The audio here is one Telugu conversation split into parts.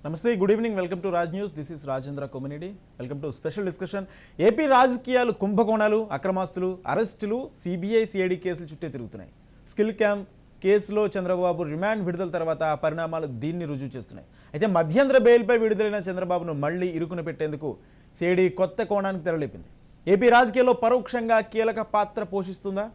నమస్తే, good evening. Welcome to Raj news. This is Rajendra Kommineedi. Welcome to special discussion. AP రాజకీయాలు కుంభకోణాలు, అక్రమాస్తులు, అరెస్టులు, సిబిఐ సిఐడి కేసులు చుట్టే తిరుగుతున్నాయి. స్కిల్ క్యాంప్ కేసులో చంద్రబాబు రిమాండ్ విడుదల తర్వాత పరిణామాలు దీన్ని రుజువు చేస్తున్నాయి. అయితే మధ్యంతర బెయిల్పై విడుదలైన చంద్రబాబును మళ్లీ ఇరుకున పెట్టేందుకు సిఐడి కొత్త కోణానికి తెరలేపింది. ఏపీ రాజకీయాల్లో పరోక్షంగా కీలక పాత్ర పోషిస్తుందా?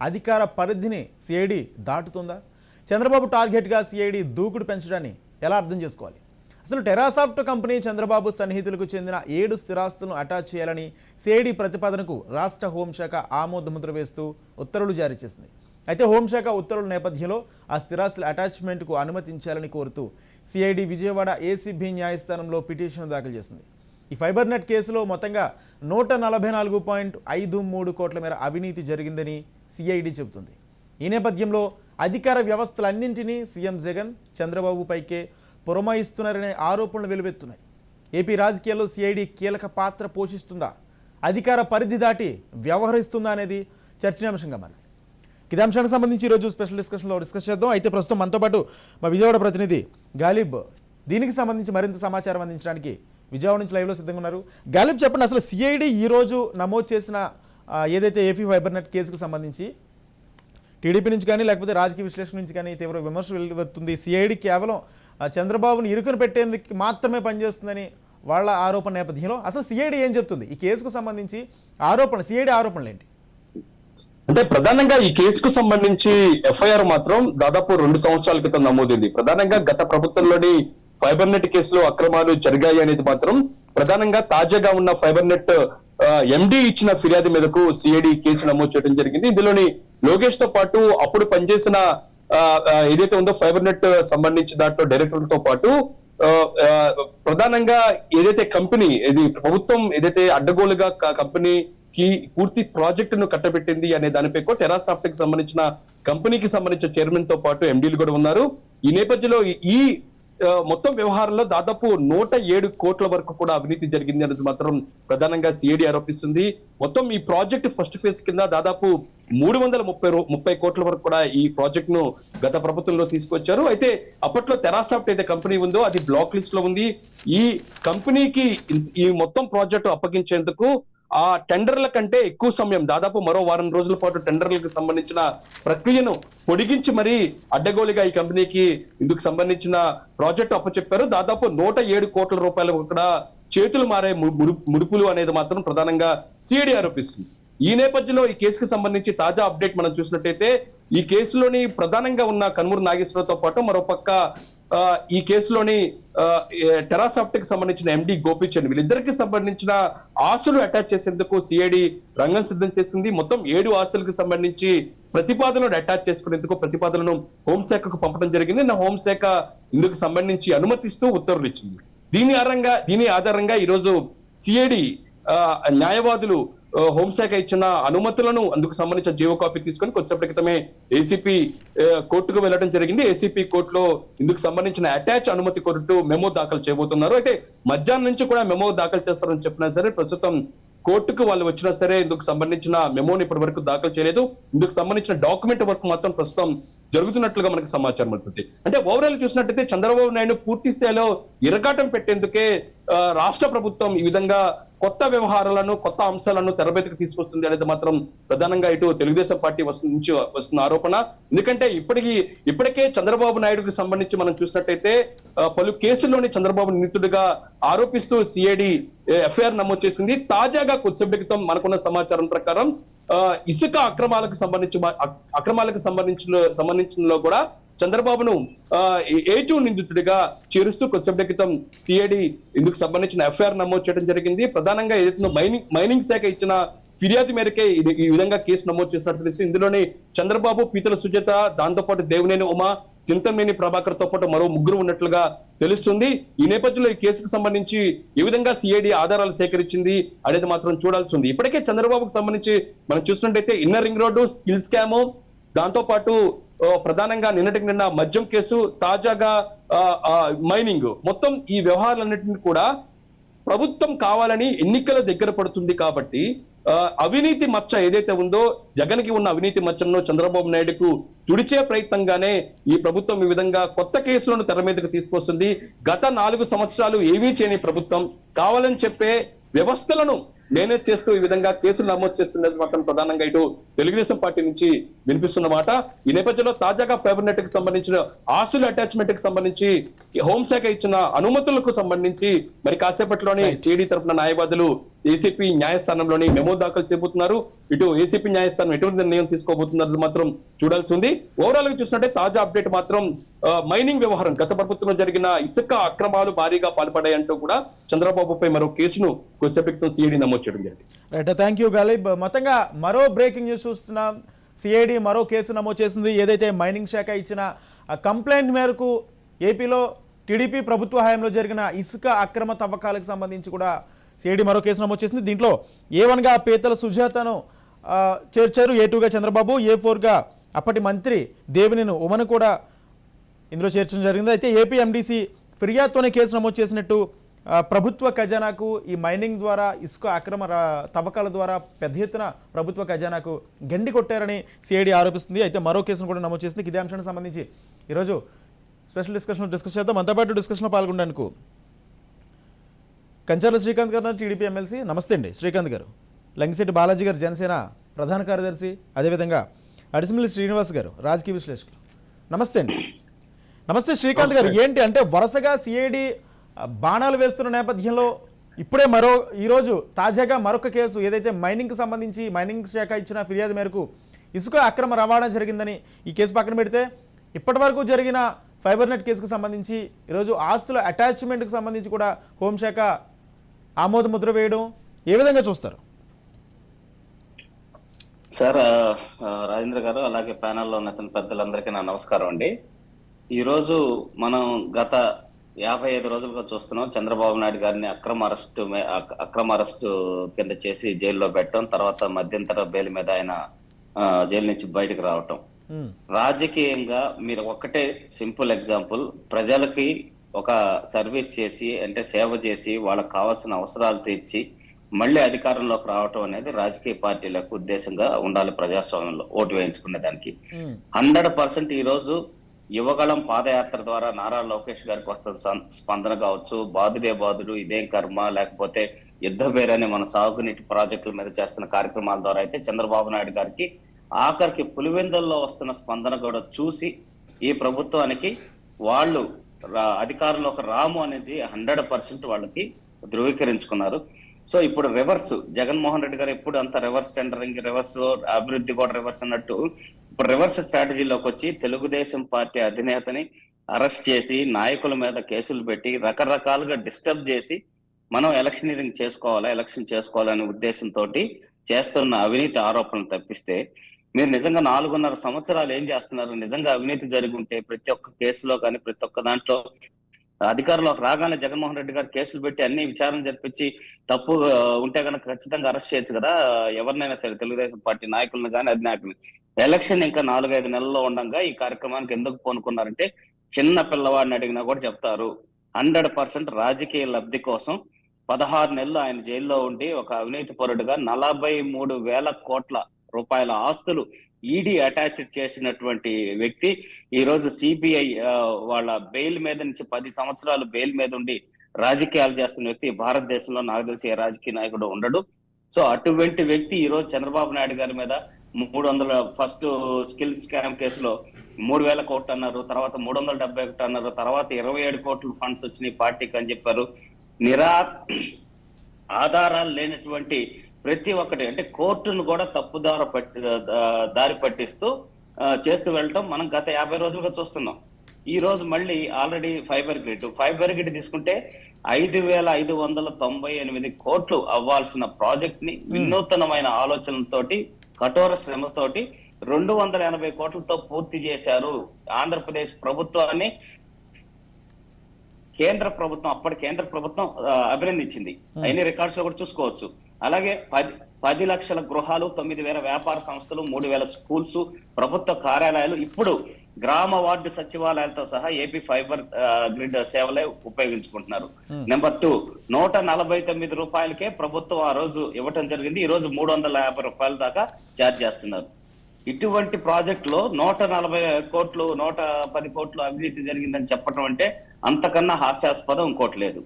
అధికార పరిధిని సిఐడి దాటుతుందా? చంద్రబాబు టార్గెట్గా సిఐడి దూకుడు పెంచడాన్ని ఎలా అర్థం చేసుకోవాలి? అసలు టెరాసాఫ్ట్ కంపెనీ చంద్రబాబు సన్నిహితులకు చెందిన 7 స్థిరాస్తులను అటాచ్ చేయాలని సిఐడి ప్రతిపాదనకు రాష్ట్ర హోంశాఖ ఆమోదముద్ర వేస్తూ ఉత్తర్వులు జారీ చేసింది. అయితే హోంశాఖ ఉత్తర్వుల నేపథ్యంలో ఆ స్థిరాస్తుల అటాచ్మెంట్కు అనుమతించాలని కోరుతూ సిఐడి విజయవాడ ఏసీబీ న్యాయస్థానంలో పిటిషన్ దాఖలు చేసింది. ఈ ఫైబర్ నెట్ కేసులో మొత్తంగా 144.53 కోట్ల మేర అవినీతి జరిగిందని సిఐడి చెబుతుంది. ఈ నేపథ్యంలో అధికార వ్యవస్థలన్నింటినీ సీఎం జగన్ చంద్రబాబు పైకే పురమాయిస్తున్నారనే ఆరోపణలు వెలువెత్తున్నాయి. ఏపీ రాజకీయాల్లో సిఐడి కీలక పాత్ర పోషిస్తుందా, అధికార పరిధి దాటి వ్యవహరిస్తుందా అనేది చర్చనీయాంశంగా మారింది. ఇదే అంశానికి సంబంధించి ఈరోజు స్పెషల్ డిస్కషన్లో డిస్కస్ చేద్దాం. అయితే ప్రస్తుతం మనతో పాటు మా విజయవాడ ప్రతినిధి గాలిబ్ దీనికి సంబంధించి మరింత సమాచారం అందించడానికి విజయవాడ నుంచి లైవ్లో సిద్ధంగా ఉన్నారు. గాలిబ్, చెప్పండి, అసలు సిఐడి ఈరోజు నమోదు చేసిన ఏదైతే ఏపీ ఫైబర్ నెట్ కేసుకు సంబంధించి టీడీపీ నుంచి కానీ లేకపోతే రాజకీయ విశ్లేషణ నుంచి కానీ తీవ్ర విమర్శ వెలువెత్తుంది. సిఐడి కేవలం చంద్రబాబును ఇరుకును పెట్టేందుకు మాత్రమే పనిచేస్తుందని వాళ్ళ ఆరోపణ నేపథ్యంలో అసలు సిఐడి ఏం చెప్తుంది? ఈ కేసుకు సంబంధించి సిఐడి ఆరోపణలు ఏంటి? అంటే ప్రధానంగా ఈ కేసుకు సంబంధించి ఎఫ్ఐఆర్ మాత్రం దాదాపు 2 సంవత్సరాల క్రితం నమోదైంది. ప్రధానంగా గత ప్రభుత్వంలోని ఫైబర్ నెట్ కేసులో అక్రమాలు జరిగాయి అనేది మాత్రం ప్రధానంగా తాజాగా ఉన్న ఫైబర్ నెట్ ఎండి ఇచ్చిన ఫిర్యాదు మేరకు సిఐడి కేసు నమోదు చేయడం జరిగింది. ఇందులోని లోకేష్ తో పాటు అప్పుడు పనిచేసిన ఏదైతే ఉందో ఫైబర్ నెట్ సంబంధించి దాంట్లో డైరెక్టర్లతో పాటు ప్రధానంగా ఏదైతే కంపెనీ ప్రభుత్వం ఏదైతే అడ్డగోలుగా కంపెనీకి పూర్తి ప్రాజెక్టును కట్టబెట్టింది అనే దానిపై కూడా టెరాసాఫ్ట్ కి సంబంధించిన కంపెనీకి సంబంధించిన చైర్మన్ తో పాటు ఎండీలు కూడా ఉన్నారు. ఈ నేపథ్యంలో ఈ మొత్తం వ్యవహారంలో దాదాపు 107 కోట్ల వరకు కూడా అవినీతి జరిగింది అనేది మాత్రం ప్రధానంగా సిఐడి ఆరోపిస్తుంది. మొత్తం ఈ ప్రాజెక్ట్ ఫస్ట్ ఫేజ్ కింద దాదాపు 330 కోట్ల వరకు కూడా ఈ ప్రాజెక్ట్ ను గత ప్రభుత్వంలో తీసుకొచ్చారు. అయితే అప్పట్లో టెరాసాఫ్ట్ అయితే కంపెనీ ఉందో అది బ్లాక్ లిస్ట్ లో ఉంది. ఈ కంపెనీకి ఈ మొత్తం ప్రాజెక్టు అప్పగించేందుకు ఆ టెండర్ల కంటే ఎక్కువ సమయం, దాదాపు మరో 1 వారం రోజుల పాటు టెండర్లకు సంబంధించిన ప్రక్రియను పొడిగించి మరీ అడ్డగోలుగా ఈ కంపెనీకి ఇందుకు సంబంధించిన ప్రాజెక్టు అప్పచెప్పారు. దాదాపు 107 కోట్ల రూపాయలు కూడా చేతులు మారే ముడుపులు అనేది మాత్రం ప్రధానంగా సిఐడి ఆరోపిస్తుంది. ఈ నేపథ్యంలో ఈ కేసుకు సంబంధించి తాజా అప్డేట్ మనం చూసినట్టయితే ఈ కేసులోని ప్రధానంగా ఉన్న కన్మూరు నాగేశ్వరరావుతో పాటు మరోపక్క ఈ కేసులోని టెరాసాఫ్ట్ కి సంబంధించిన ఎండి గోపీచంద్ వీళ్ళిద్దరికి సంబంధించిన ఆస్తులు అటాచ్ చేసేందుకు సిఐడి రంగం సిద్ధం చేసింది. మొత్తం 7 ఆస్తులకు సంబంధించి ప్రతిపాదనలు అటాచ్ చేసుకునేందుకు ప్రతిపాదనను హోంశాఖకు పంపడం జరిగింది. హోంశాఖ ఇందుకు సంబంధించి అనుమతిస్తూ ఉత్తర్వులు ఇచ్చింది. దీని ఆధారంగా ఈరోజు సిఐడి న్యాయవాదులు హోంశాఖ ఇచ్చిన అనుమతులను అందుకు సంబంధించిన జీవో కాపీ తీసుకొని కొద్దిసేపటి క్రితమే ఏసీపీ కోర్టుకు వెళ్లడం జరిగింది. ఏసీపీ కోర్టులో ఇందుకు సంబంధించిన అటాచ్ అనుమతి కోరుతూ మెమో దాఖలు చేయబోతున్నారు. అయితే మధ్యాహ్నం నుంచి కూడా మెమో దాఖలు చేస్తారని చెప్పినా సరే ప్రస్తుతం కోర్టుకు వాళ్ళు వచ్చినా సరే ఇందుకు సంబంధించిన మెమోని ఇప్పటి వరకు దాఖలు చేయలేదు. ఇందుకు సంబంధించిన డాక్యుమెంట్ వర్క్ మాత్రం ప్రస్తుతం జరుగుతున్నట్లుగా మనకు సమాచారం అవుతుంది. అంటే ఓవరాల్ చూసినట్టయితే చంద్రబాబు నాయుడు పూర్తి స్థాయిలో ఇరకాటం పెట్టేందుకే రాష్ట్ర ప్రభుత్వం ఈ విధంగా కొత్త వ్యవహారాలను కొత్త అంశాలను తెరబెతికి తీసుకొస్తుంది అనేది మాత్రం ప్రధానంగా ఇటు తెలుగుదేశం పార్టీ నుంచి వస్తున్న ఆరోపణ. ఎందుకంటే ఇప్పటికే చంద్రబాబు నాయుడుకి సంబంధించి మనం చూసినట్టయితే పలు కేసుల్లోని చంద్రబాబు నిందితుడిగా ఆరోపిస్తూ సిఐడి ఎఫ్ఐఆర్ నమోదు చేసింది. తాజాగా కొద్దిసేపటి క్రితం మనకున్న సమాచారం ప్రకారం ఇసుక అక్రమాలకు సంబంధించిన కూడా చంద్రబాబును A2 నిందితుడిగా చేరుస్తూ కొద్దిసేపటి క్రితం సిఐడి ఇందుకు సంబంధించిన ఎఫ్ఐఆర్ నమోదు చేయడం జరిగింది. ప్రధానంగా ఏదైతే మైనింగ్ శాఖ ఇచ్చిన ఫిర్యాదు మేరకే ఈ విధంగా కేసు నమోదు చేసినట్టు తెలిసి ఇందులోని చంద్రబాబు, పీతల సుజాత, దాంతోపాటు దేవినేని ఉమా, చింతమనేని ప్రభాకర్ తో పాటు మరో 3 ఉన్నట్లుగా తెలుస్తుంది. ఈ నేపథ్యంలో ఈ కేసుకు సంబంధించి ఏ విధంగా సిఐడి ఆధారాలు సేకరించింది అనేది మాత్రం చూడాల్సి ఉంది. ఇప్పటికే చంద్రబాబుకు సంబంధించి మనం చూసినట్టయితే inner ring road, skill scam, దాంతో పాటు ప్రధానంగా నిన్న మద్యం కేసు, తాజాగా మైనింగ్, మొత్తం ఈ వ్యవహారాలన్నింటినీ కూడా ప్రభుత్వం కావాలని ఎన్నికల దగ్గర పడుతుంది కాబట్టి అవినీతి మచ్చ ఏదైతే ఉందో జగన్ కి ఉన్న అవినీతి మచ్చను చంద్రబాబు నాయుడుకు తుడిచే ప్రయత్నంగానే ఈ ప్రభుత్వం ఈ విధంగా కొత్త కేసులను తెర మీదకు తీసుకొస్తుంది. గత 4 సంవత్సరాలు ఏమీ చేయని ప్రభుత్వం కావాలని చెప్పే వ్యవస్థలను మేనేజ్ చేస్తూ ఈ విధంగా కేసులు నమోదు చేస్తున్నది మాత్రం ప్రధానంగా ఇటు తెలుగుదేశం పార్టీ నుంచి వినిపిస్తున్న మాట. ఈ నేపథ్యంలో తాజాగా ఫైబర్ నెట్ కి సంబంధించిన ఆస్తుల అటాచ్మెంట్ కి సంబంధించి హోంశాఖ ఇచ్చిన అనుమతులకు సంబంధించి మరి కాసేపట్లోనే సిఐడి తరఫున న్యాయవాదులు ఏసీపీ న్యాయస్థానంలోని మెమో దాఖలు చేయబోతున్నారు. ఇటు ఏసీపీ న్యాయస్థానం ఎటువంటి నిర్ణయం తీసుకోబోతున్నది మాత్రం చూడాల్సి ఉంది. ఓవరాల్ గా చూసినట్టే తాజా అప్డేట్ మాత్రం మైనింగ్ వ్యవహారం గత ప్రభుత్వంలో జరిగిన ఇసుక అక్రమాలు భారీగా పాల్పడాయంటూ కూడా చంద్రబాబుపై మరో కేసును కొద్దిసేపటితో సిఐడి నమోదు చేయడం జరిగింది. Right, thank you Ghalib. మొత్తంగా మరో బ్రేకింగ్ న్యూస్ చూస్తున్నాం. సిఐడి మరో కేసు నమోదు చేసింది. ఏదైతే మైనింగ్ శాఖ ఇచ్చిన కంప్లైంట్ మేరకు ఏపీలో టీడీపీ ప్రభుత్వ హయాంలో జరిగిన ఇసుక అక్రమ తవ్వకాలకు సంబంధించి కూడా సిఐడి మరో కేసు నమోదు చేసింది. దీంట్లో A1గా పేతల సుజాతను చేర్చారు, A2గా చంద్రబాబు, A4గా అప్పటి మంత్రి దేవినేని ఉమను కూడా ఇందులో చేర్చడం జరిగింది. అయితే ఏపీ ఎండీసీ ఫిర్యాదుతోనే కేసు నమోదు చేసినట్టు ప్రభుత్వ ఖజానాకు ఈ మైనింగ్ ద్వారా ఇసుక అక్రమ తవ్వకాల ద్వారా పెద్ద ఎత్తున ప్రభుత్వ ఖజానాకు గండి కొట్టారని సిఐడి ఆరోపిస్తుంది. అయితే మరో కేసును కూడా నమోదు చేసింది. ఇదే అంశానికి సంబంధించి ఈరోజు స్పెషల్ డిస్కస్ చేద్దాం. మనతో పాటు డిస్కషన్లో పాల్గొనడానికి కంచర్ల శ్రీకాంత్ గారు, టీడీపీ ఎమ్మెల్సీ. నమస్తే అండి శ్రీకాంత్ గారు. లంగిశెట్టి బాలాజీ గారు, జనసేన ప్రధాన కార్యదర్శి. అదేవిధంగా అడిసిమిల్లి శ్రీనివాస్ గారు, రాజకీయ విశ్లేషకులు. నమస్తే అండి. నమస్తే శ్రీకాంత్ గారు. ఏంటి అంటే వరుసగా సిఐడి బాణాలు వేస్తున్న నేపథ్యంలో ఇప్పుడే ఈరోజు తాజాగా మరొక కేసు ఏదైతే మైనింగ్కి సంబంధించి మైనింగ్ శాఖ ఇచ్చిన ఫిర్యాదు మేరకు ఇసుక అక్రమ రవాణా జరిగిందని ఈ కేసు పక్కన పెడితే ఇప్పటి వరకు జరిగిన ఫైబర్ నెట్ కేసుకు సంబంధించి ఈరోజు ఆస్తుల అటాచ్మెంట్కి సంబంధించి కూడా హోంశాఖ ఆమోద ముద్ర వేయడం ఏ విధంగా చూస్తారు? సార్, రాజేంద్ర గారు అలాగే ప్యానెల్లో ఉన్న పెద్దలందరికీ నా నమస్కారం అండి. ఈరోజు మనం గత 55 రోజులుగా చూస్తున్నాం చంద్రబాబు నాయుడు గారిని అక్రమ అరెస్టు కింద చేసి జైల్లో పెట్టడం, తర్వాత మధ్యంతర బెయిల్ మీద ఆయన జైలు నుంచి బయటకు రావటం. రాజకీయంగా మీరు ఒక్కటే సింపుల్ ఎగ్జాంపుల్, ప్రజలకి ఒక సర్వీస్ చేసి అంటే సేవ చేసి వాళ్ళకి కావాల్సిన అవసరాలు తీర్చి మళ్ళీ అధికారంలోకి రావటం అనేది రాజకీయ పార్టీలకు ఉద్దేశంగా ఉండాలి. ప్రజాస్వామ్యంలో ఓటు వేయించుకునే దానికి 100% ఈ రోజు యువగళం పాదయాత్ర ద్వారా నారా లోకేష్ గారికి వస్తున్న స్పందన కావచ్చు, బాధుడే బాధుడు ఇదేం కర్మ, లేకపోతే యుద్ధ పేరని మన సాగునీటి ప్రాజెక్టుల మీద చేస్తున్న కార్యక్రమాల ద్వారా అయితే చంద్రబాబు నాయుడు గారికి ఆఖరికి పులివెందుల్లో వస్తున్న స్పందన కూడా చూసి ఈ ప్రభుత్వానికి వాళ్ళు అధికారంలోకి రాము అనేది 100% వాళ్ళకి ధృవీకరించుకున్నారు. సో ఇప్పుడు రివర్స్ జగన్మోహన్ రెడ్డి గారు ఎప్పుడు అంత రివర్స్ టెండరింగ్, రివర్స్ అభివృద్ధి కూడా రివర్స్ అన్నట్టు ఇప్పుడు రివర్స్ స్ట్రాటజీలోకి వచ్చి తెలుగుదేశం పార్టీ అధినేతని అరెస్ట్ చేసి నాయకుల మీద కేసులు పెట్టి రకరకాలుగా డిస్టర్బ్ చేసి మనం ఎలక్షన్ చేసుకోవాలనే ఉద్దేశంతో చేస్తున్న అవినీతి ఆరోపణలు తప్పిస్తే మీరు నిజంగా 4.5 సంవత్సరాలు ఏం చేస్తున్నారు? నిజంగా అవినీతి జరిగి ఉంటే ప్రతి ఒక్క కేసులో కానీ ప్రతి ఒక్క దాంట్లో అధికారంలోకి రాగానే జగన్మోహన్ రెడ్డి గారు కేసులు పెట్టి అన్ని విచారణ జరిపించి తప్పు ఉంటే కనుక ఖచ్చితంగా అరెస్ట్ చేయొచ్చు కదా ఎవరినైనా సరే, తెలుగుదేశం పార్టీ నాయకులను కానీ అధినాయకులు. ఎలక్షన్ ఇంకా 4-5 నెలల్లో ఉండగా ఈ కార్యక్రమానికి ఎందుకు పూనుకున్నారంటే చిన్న పిల్లవాడిని అడిగినా కూడా చెప్తారు 100% రాజకీయ లబ్ధి కోసం 16 నెలలు ఆయన జైల్లో ఉండి ఒక అవినీతి పరుడుగా 43,000 కోట్ల రూపాయల ఆస్తులు ఈడీ అటాచ్ చేసినటువంటి వ్యక్తి ఈ రోజు సిబిఐ వాళ్ళ బెయిల్ మీద నుంచి 10 సంవత్సరాలు బెయిల్ మీద ఉండి రాజకీయాలు చేస్తున్న వ్యక్తి భారతదేశంలో నాకు తెలిసి ఏ రాజకీయ నాయకుడు ఉండడు. సో అటువంటి వ్యక్తి ఈ రోజు చంద్రబాబు నాయుడు గారి మీద 300 ఫస్ట్ స్కిల్ స్కామ్ కేసులో 3,000 కోట్లు అన్నారు, తర్వాత 371 అన్నారు, తర్వాత 27 కోట్లు ఫండ్స్ వచ్చినాయి పార్టీకి అని చెప్పారు. ఆధారాలు లేనటువంటి ప్రతి ఒక్కటి అంటే కోర్టును కూడా దారి పట్టిస్తూ చేస్తూ వెళ్ళటం మనం గత 50 రోజులుగా చూస్తున్నాం. ఈ రోజు మళ్ళీ ఆల్రెడీ ఫైబర్ గ్రిడ్ తీసుకుంటే 5,598 కోట్లు అవ్వాల్సిన ప్రాజెక్ట్ ని వినూతనమైన ఆలోచనలతోటి కఠోర శ్రమతోటి 280 కోట్లతో పూర్తి చేశారు. ఆంధ్రప్రదేశ్ ప్రభుత్వాన్ని అప్పటి కేంద్ర ప్రభుత్వం అభినందించింది. అన్ని రికార్డ్స్ లో కూడా చూసుకోవచ్చు. అలాగే 10 లక్షల గృహాలు, 9,000 వ్యాపార సంస్థలు, 3,000 స్కూల్స్, ప్రభుత్వ కార్యాలయాలు. ఇప్పుడు గ్రామ వార్డు సచివాలయాలతో సహా ఏపీ ఫైబర్ గ్రిడ్ సేవలే ఉపయోగించుకుంటున్నారు. నెంబర్ 2, 149 రూపాయలకే ప్రభుత్వం ఆ రోజు ఇవ్వటం జరిగింది. ఈ రోజు 350 రూపాయల దాకా ఛార్జ్ చేస్తున్నారు. ఇటువంటి ప్రాజెక్టులో 140 కోట్లు 110 కోట్లు అవినీతి జరిగిందని చెప్పడం అంటే అంతకన్నా హాస్యాస్పదం ఇంకోటి లేదు.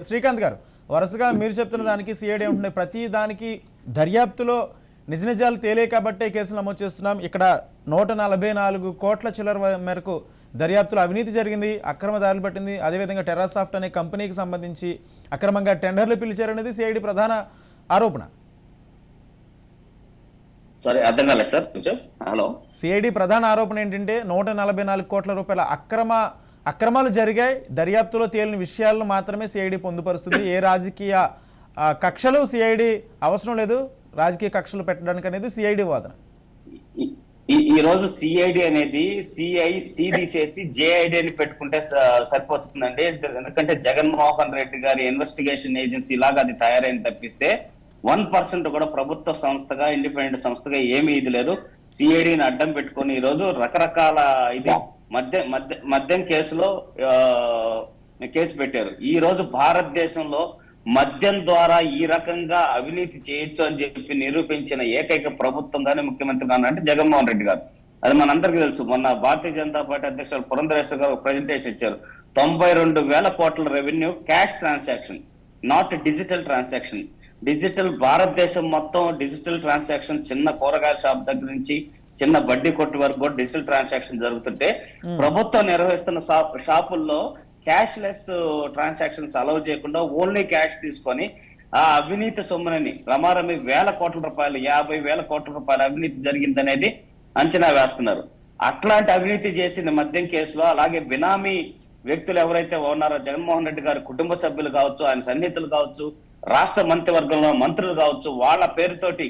శ్రీకాంత్ గారు, వరుసగా మీరు చెప్తున్న దానికి సిఐడి ఉంటున్నాయి, ప్రతి దానికి దర్యాప్తులో నిజ నిజాలు తేలే కాబట్టే కేసులు నమోదు చేస్తున్నాం. ఇక్కడ 144 కోట్ల చిల్లర మేరకు దర్యాప్తులో అవినీతి జరిగింది, అక్రమ దారులు పట్టింది. అదేవిధంగా టెర్రాసాఫ్ట్ అనే కంపెనీకి సంబంధించి అక్రమంగా టెండర్లు పిలిచారనేది సిఐడి ప్రధాన ఆరోపణ. సారీ, అర్థం కాలేదు సార్. హలో, సిఐడి ప్రధాన ఆరోపణ ఏంటంటే 144 కోట్ల రూపాయల అక్రమాలు జరిగాయి, దర్యాప్తులో తేలిన విషయాలను మాత్రమే సిఐడి పొందుపరుస్తుంది. ఏ రాజకీయ కక్షలు సిఐడి అవసరం లేదు, రాజకీయ కక్షలు పెట్టడానికి అనేది సిఐడి వాదన. ఈ రోజు సిఐడి అనేది సిడిసిసి జేఐడి అని పెట్టుకుంటే సరిపోతుందండి. ఎందుకంటే జగన్మోహన్ రెడ్డి గారి ఇన్వెస్టిగేషన్ ఏజెన్సీ లాగా అది తయారైంది తప్పిస్తే 1% కూడా ప్రభుత్వ సంస్థగా ఇండిపెండెంట్ సంస్థగా ఏమీ ఇది లేదు. సిఐడిని అడ్డం పెట్టుకొని ఈ రోజు రకరకాల ఇది మద్యం కేసులో కేసు పెట్టారు. ఈ రోజు భారతదేశంలో మద్యం ద్వారా ఈ రకంగా అవినీతి చేయొచ్చు అని చెప్పి నిరూపించిన ఏకైక ప్రభుత్వం కానీ ముఖ్యమంత్రి గారు అంటే జగన్మోహన్ రెడ్డి గారు. అది మనందరికీ తెలుసు. మొన్న భారతీయ జనతా పార్టీ అధ్యక్షుడు పురంధరేశ్వర్ గారు ప్రెజెంటేషన్ ఇచ్చారు. 92,000 కోట్ల revenue cash transaction, not digital transaction. Digital భారతదేశం మొత్తం డిజిటల్ ట్రాన్సాక్షన్, చిన్న కూరగాయల షాప్ దగ్గర నుంచి చిన్న బడ్డీ కొట్టు వరకు కూడా డిజిటల్ ట్రాన్సాక్షన్ జరుగుతుంటే ప్రభుత్వం నిర్వహిస్తున్న షాపుల్లో క్యాష్ లెస్ ట్రాన్సాక్షన్స్ అలౌ చేయకుండా ఓన్లీ క్యాష్ తీసుకొని ఆ అవినీతి సొమ్మునని రమారమి 1,000 కోట్ల రూపాయలు 50,000 కోట్ల రూపాయల అవినీతి జరిగిందనేది అంచనా వేస్తున్నారు. అట్లాంటి అవినీతి చేసిన మద్యం కేసులో అలాగే బినామీ వ్యక్తులు ఎవరైతే ఉన్నారో జగన్మోహన్ రెడ్డి గారి కుటుంబ సభ్యులు కావచ్చు, ఆయన సన్నిహితులు కావచ్చు, రాష్ట్ర మంత్రివర్గంలో మంత్రులు కావచ్చు, వాళ్ళ పేరుతోటి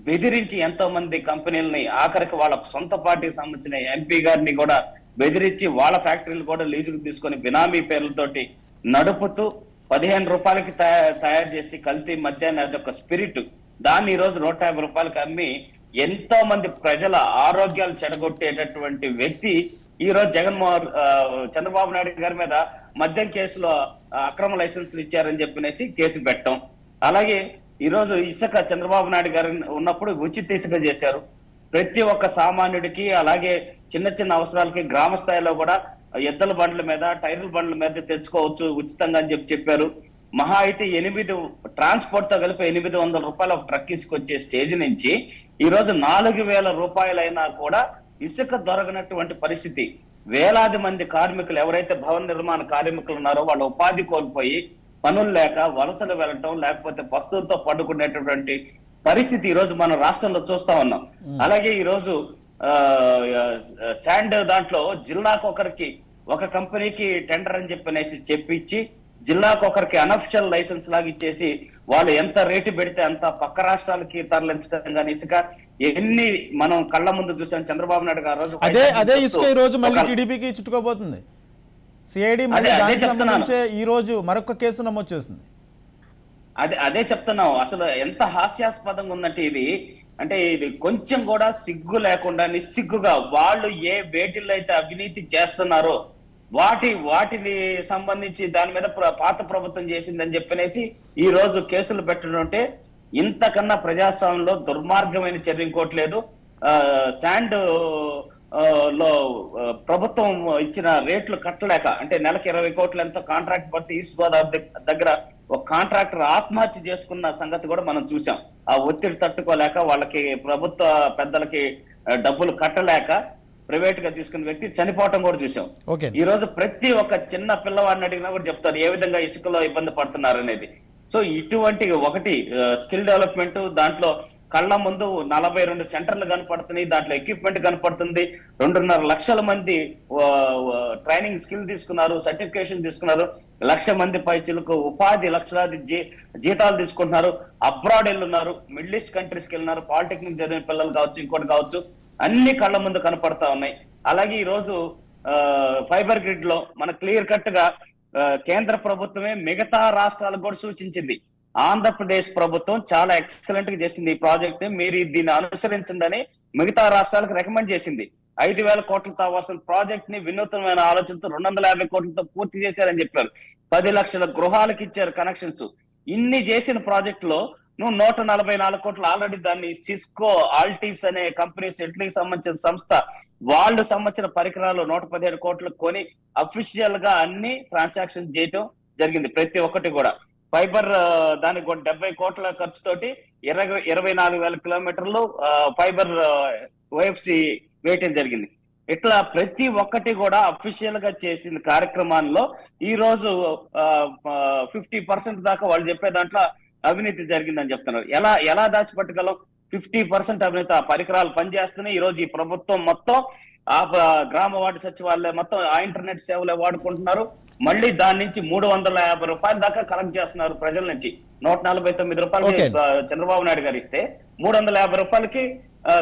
బెదిరించి ఎంతో మంది కంపెనీలని, ఆఖరికి వాళ్ళ సొంత పార్టీకి సంబంధించిన ఎంపీ గారిని కూడా బెదిరించి వాళ్ళ ఫ్యాక్టరీలు కూడా లీజుకు తీసుకొని బినామీ పేర్లతోటి నడుపుతూ 15 రూపాయలకి తయారు చేసి కల్తీ మద్యాన్ని, అదొక స్పిరిట్, దాన్ని ఈ రోజు 150 రూపాయలకి అమ్మి ఎంతో మంది ప్రజల ఆరోగ్యాలు చెడగొట్టేటటువంటి వ్యక్తి ఈ రోజు చంద్రబాబు నాయుడు గారి మీద మద్యం కేసులో అక్రమ లైసెన్సులు ఇచ్చారని చెప్పినేసి కేసు పెట్టడం. అలాగే ఈ రోజు ఇసుక చంద్రబాబు నాయుడు గారు ఉన్నప్పుడు ఉచిత ఇసుక చేశారు. ప్రతి ఒక్క సామాన్యుడికి అలాగే చిన్న చిన్న అవసరాలకి గ్రామ స్థాయిలో కూడా ఎద్దుల బండ్ల మీద, టైర్ల బండ్ల మీద తెచ్చుకోవచ్చు ఉచితంగా అని చెప్పారు. మహా అయితే 8 ట్రాన్స్పోర్ట్ తో కలిపి 800 రూపాయల ట్రక్ ఇసుకొచ్చే స్టేజ్ నుంచి ఈ రోజు 4,000 రూపాయలైనా కూడా ఇసుక దొరకనటువంటి పరిస్థితి. వేలాది మంది కార్మికులు ఎవరైతే భవన నిర్మాణ కార్మికులు ఉన్నారో వాళ్ళ ఉపాధి కోల్పోయి పనులు లేక వలసలు వెళ్ళటం, లేకపోతే పస్తులతో పడుకునేటటువంటి పరిస్థితి ఈ రోజు మనం రాష్ట్రంలో చూస్తా ఉన్నాం. అలాగే ఈ రోజు శాండ్ దాంట్లో జిల్లాకు ఒక కంపెనీకి టెండర్ అని చెప్పించి జిల్లాకు ఒకరికి అనఫిషియల్ లైసెన్స్ లాగా ఇచ్చేసి వాళ్ళు ఎంత రేటు పెడితే అంత పక్క రాష్ట్రాలకి తరలించడం కానీ ఇసుక ఎన్ని మనం కళ్ళ ముందు చూసాం. చంద్రబాబు నాయుడు గారు రోజు అదే ఇసుక ఈ రోజు మళ్ళీ టీడీపీకి చుట్టుకోబోతుంది. సిఐడి ఈ రోజు మరొక కేసు నమోదు చేస్తుంది. అదే చెప్తున్నాం. అసలు ఎంత హాస్యాస్పదంగా ఉందంటే ఇది కొంచెం కూడా సిగ్గు లేకుండా నిస్సిగ్గుగా వాళ్ళు ఏ వేటిల్లో అయితే అవినీతి చేస్తున్నారో వాటిని సంబంధించి దాని మీద పాత ప్రభుత్వం చేసిందని చెప్పనేసి ఈ రోజు కేసులు పెట్టడం అంటే ఇంతకన్నా ప్రజాస్వామ్యంలో దుర్మార్గమైన చర్య ఇంకోట్లేదు. శాండ్ లో ప్రభుత్వం ఇచ్చిన రేట్లు కట్టలేక అంటే నెలకి 20 కోట్లు ఎంతో కాంట్రాక్ట్ పడితే ఈస్ట్ గోదావరి దగ్గర ఒక కాంట్రాక్టర్ ఆత్మహత్య చేసుకున్న సంగతి కూడా మనం చూసాం. ఆ ఒత్తిడి తట్టుకోలేక వాళ్ళకి ప్రభుత్వ పెద్దలకి డబ్బులు కట్టలేక ప్రైవేట్ గా తీసుకున్న వ్యక్తి చనిపోవటం కూడా చూసాం. ఈ రోజు ప్రతి ఒక్క చిన్న పిల్లవాడిని అడిగినా కూడా చెప్తారు ఏ విధంగా ఇసుకలో ఇబ్బంది పడుతున్నారు అనేది. సో ఇటువంటి ఒకటి స్కిల్ డెవలప్మెంట్, దాంట్లో కళ్ళ ముందు 42 సెంటర్లు కనపడుతున్నాయి, దాంట్లో ఎక్విప్మెంట్ కనపడుతుంది. 2.5 లక్షల మంది ట్రైనింగ్ స్కిల్ తీసుకున్నారు, సర్టిఫికేషన్ తీసుకున్నారు. 1,00,000 మంది పైచిలకు ఉపాధి లక్షలాది జీతాలు తీసుకుంటున్నారు. అబ్రాడ్ వెళ్ళున్నారు, మిడిల్ ఈస్ట్ కంట్రీస్కి వెళ్ళినారు, పాలిటెక్నిక్ చదివిన పిల్లలు కావచ్చు, ఇంకోటి కావచ్చు, అన్ని కళ్ళ ముందు కనపడతా ఉన్నాయి. అలాగే ఈ రోజు ఫైబర్ గ్రిడ్ లో మన క్లియర్ కట్ గా కేంద్ర ప్రభుత్వమే మిగతా రాష్ట్రాలకు కూడా సూచించింది. ఆంధ్రప్రదేశ్ ప్రభుత్వం చాలా ఎక్సలెంట్ గా చేసింది ఈ ప్రాజెక్ట్, మీరు దీన్ని అనుసరించండి మిగతా రాష్ట్రాలకు రికమెండ్ చేసింది. 5,000 కోట్లతో అవ్వాల్సిన ప్రాజెక్ట్ ని వినూత్నమైన ఆలోచనతో 250 కోట్లతో పూర్తి చేశారని చెప్పారు. 10 లక్షల గృహాలకు ఇచ్చారు కనెక్షన్స్. ఇన్ని చేసిన ప్రాజెక్ట్ లో నువ్వు 144 కోట్లు ఆల్రెడీ దాన్ని సిస్కో, ఆల్టీస్ అనే కంపెనీస్, ఇటలీకి సంబంధించిన సంస్థ, వాళ్ళు సంబంధించిన పరికరాలు 117 కోట్లు కొని అఫీషియల్ గా అన్ని ట్రాన్సాక్షన్ చేయటం జరిగింది. ప్రతి ఒక్కటి కూడా ఫైబర్ దానికి 70 కోట్ల ఖర్చుతోటి 24,000 కిలోమీటర్లు ఫైబర్ ఓఎఫ్సి వేయటం జరిగింది. ఇట్లా ప్రతి ఒక్కటి కూడా అఫీషియల్ గా చేసిన కార్యక్రమాల్లో ఈ రోజు 50% దాకా వాళ్ళు చెప్పే దాంట్లో అవినీతి జరిగిందని చెప్తున్నారు. ఎలా దాచిపెట్టగలం? 50% అవినీతి. ఆ పరికరాలు పనిచేస్తున్నాయి. ఈ రోజు ఈ ప్రభుత్వం మొత్తం ఆ గ్రామ వార్డు సచివాలయం మొత్తం ఆ ఇంటర్నెట్ సేవలే వాడుకుంటున్నారు. మళ్ళీ దాని నుంచి 350 రూపాయల దాకా కలెక్ట్ చేస్తున్నారు ప్రజల నుంచి. 149 రూపాయలు చంద్రబాబు నాయుడు గారు ఇస్తే 350 రూపాయలకి